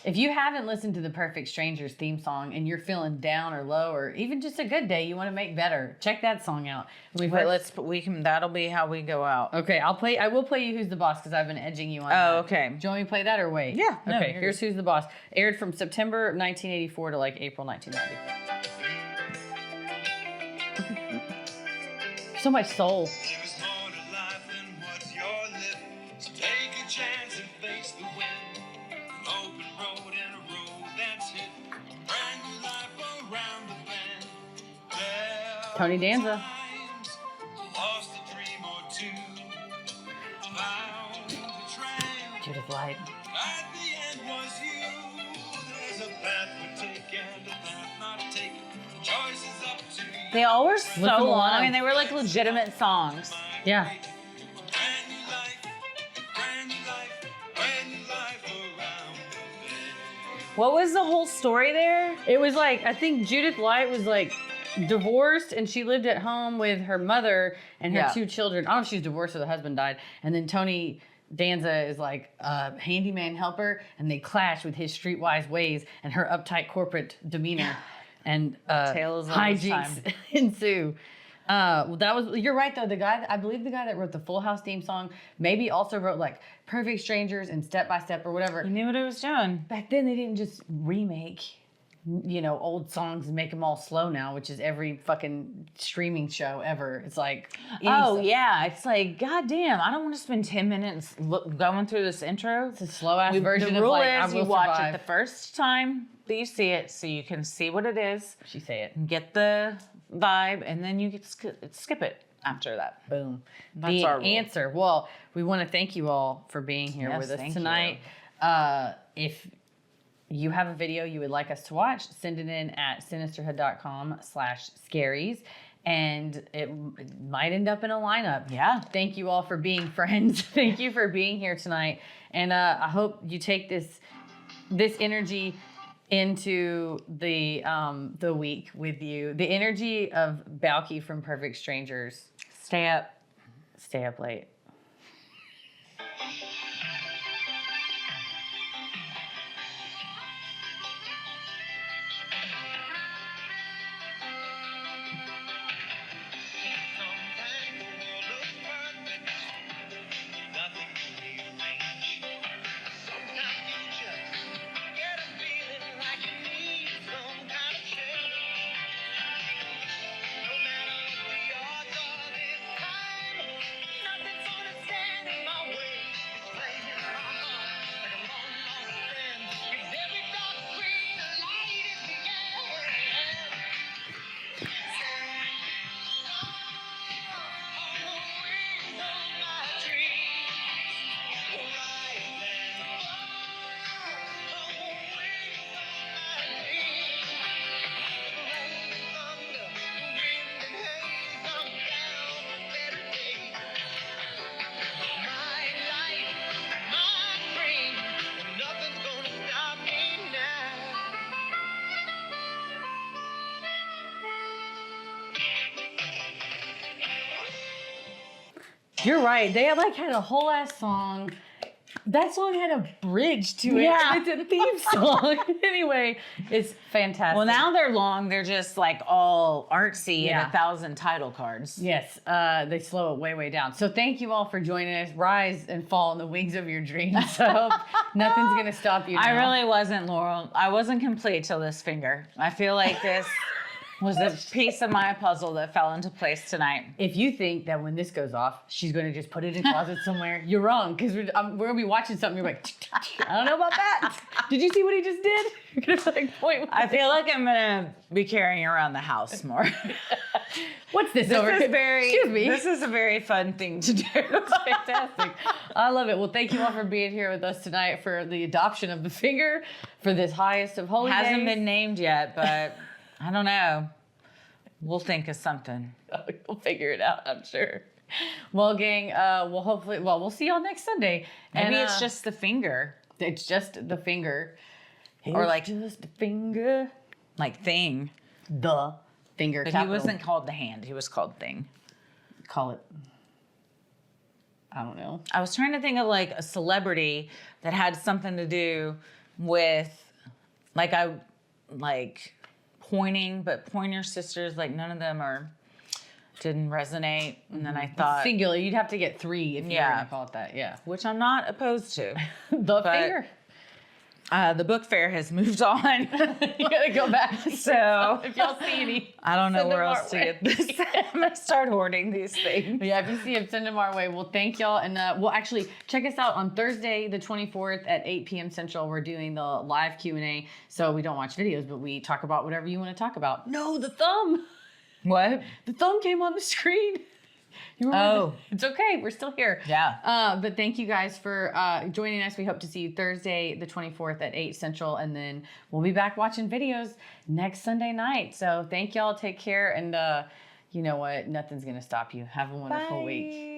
S1: If you haven't listened to the Perfect Strangers theme song and you're feeling down or low or even just a good day, you want to make better, check that song out.
S2: That'll be how we go out.
S1: Okay, I will play you Who's the Boss because I've been edging you on that.
S2: Oh, okay.
S1: Do you want me to play that or wait?
S2: Yeah. No,
S1: okay, here's Who's the Boss. Aired from September 1984 to like April 1990. So much soul. Tony Danza. Judith Light.
S2: They all were so
S1: Listen
S2: long, and they were like legitimate songs.
S1: Yeah.
S2: What was the whole story there?
S1: It was like, I think Judith Light was like divorced and she lived at home with her mother and her 2 children. I don't know if she's divorced or the husband died. And then Tony Danza is like a handyman helper and they clash with his streetwise ways and her uptight corporate demeanor. And hijinks ensue. You're right though. I believe the guy that wrote the Full House theme song maybe also wrote like Perfect Strangers and Step by Step or whatever.
S2: He knew what he was doing.
S1: Back then they didn't just remake, old songs and make them all slow now, which is every fucking streaming show ever. It's like,
S2: it's like, goddamn, I don't want to spend 10 minutes going through this intro.
S1: It's a slow ass version
S2: the
S1: of
S2: rule
S1: like,
S2: is
S1: I will
S2: you watch
S1: survive.
S2: it the first time that you see it so you can see what it is.
S1: She say it.
S2: And get the vibe, and then you get skip it after that.
S1: Boom.
S2: That's
S1: the
S2: our rule.
S1: answer. Well, we want to thank you all for being here
S2: Yes,
S1: with us
S2: thank
S1: tonight. If you have a video you would like us to watch, send it in at sinisterhood.com/scaries. And it might end up in a lineup.
S2: Yeah.
S1: Thank you all for being friends. Thank you for being here tonight. And I hope you take this energy into the week with you. The energy of Balky from Perfect Strangers.
S2: Stay up
S1: late.
S4: Nothing's
S1: You're right. They like had a whole ass song. That song had a bridge to it.
S2: Yeah.
S1: It's a theme song. Anyway, it's fantastic.
S2: Well, now they're long. They're just like all artsy
S1: Yeah.
S2: and 1,000 title cards.
S1: Yes, they slow it way, way down. So thank you all for joining us. Rise and fall on the wings of your dreams. So I hope nothing's going to stop you now.
S2: I really wasn't, Laurel. I wasn't complete till this finger. I feel like this was a piece of my puzzle that fell into place tonight.
S1: If you think that when this goes off, she's going to just put it in a closet somewhere, you're wrong. Because we're going to be watching something. You're like, I don't know about that. Did you see what he just did? You're going to like point.
S2: I feel like I'm going to be carrying around the house more.
S1: What's this over? Excuse me.
S2: This is a very fun thing to do.
S1: It's fantastic. I love it. Well, thank you all for being here with us tonight for the adoption of the finger for this highest of holy days.
S2: Hasn't been named yet, but I don't know. We'll think of something.
S1: We'll figure it out, I'm sure. Well, gang, we'll see y'all next Sunday.
S2: Maybe it's just the finger.
S1: It's just the finger.
S2: Or like
S1: just a finger.
S2: Like thing.
S1: The finger.
S2: But
S1: capital.
S2: he wasn't called the hand. He was called thing.
S1: Call it. I don't know.
S2: I was trying to think of like a celebrity that had something to do with pointing, but Pointer Sisters, like none of them didn't resonate. And then I thought
S1: singular. You'd have to get 3 if you were gonna call it that. Yeah.
S2: Which I'm not opposed to.
S1: The finger.
S2: The book fair has moved on.
S1: You gotta go back.
S2: So
S1: if y'all see any,
S2: I don't know
S1: send
S2: where
S1: them
S2: else
S1: our
S2: to
S1: way.
S2: get this. I'm gonna start hoarding these things.
S1: Yeah, if you see them, send them our way. Well, thank y'all. And we'll actually check us out on Thursday, the 24th at 8 p.m. Central. We're doing the live Q&A. So we don't watch videos, but we talk about whatever you want to talk about. No, the thumb.
S2: What?
S1: The thumb came on the screen. It's okay. We're still here.
S2: Yeah.
S1: But thank you guys for joining us. We hope to see you Thursday, the 24th at 8 Central. And then we'll be back watching videos next Sunday night. So thank y'all. Take care. And you know what? Nothing's going to stop you. Have a wonderful week.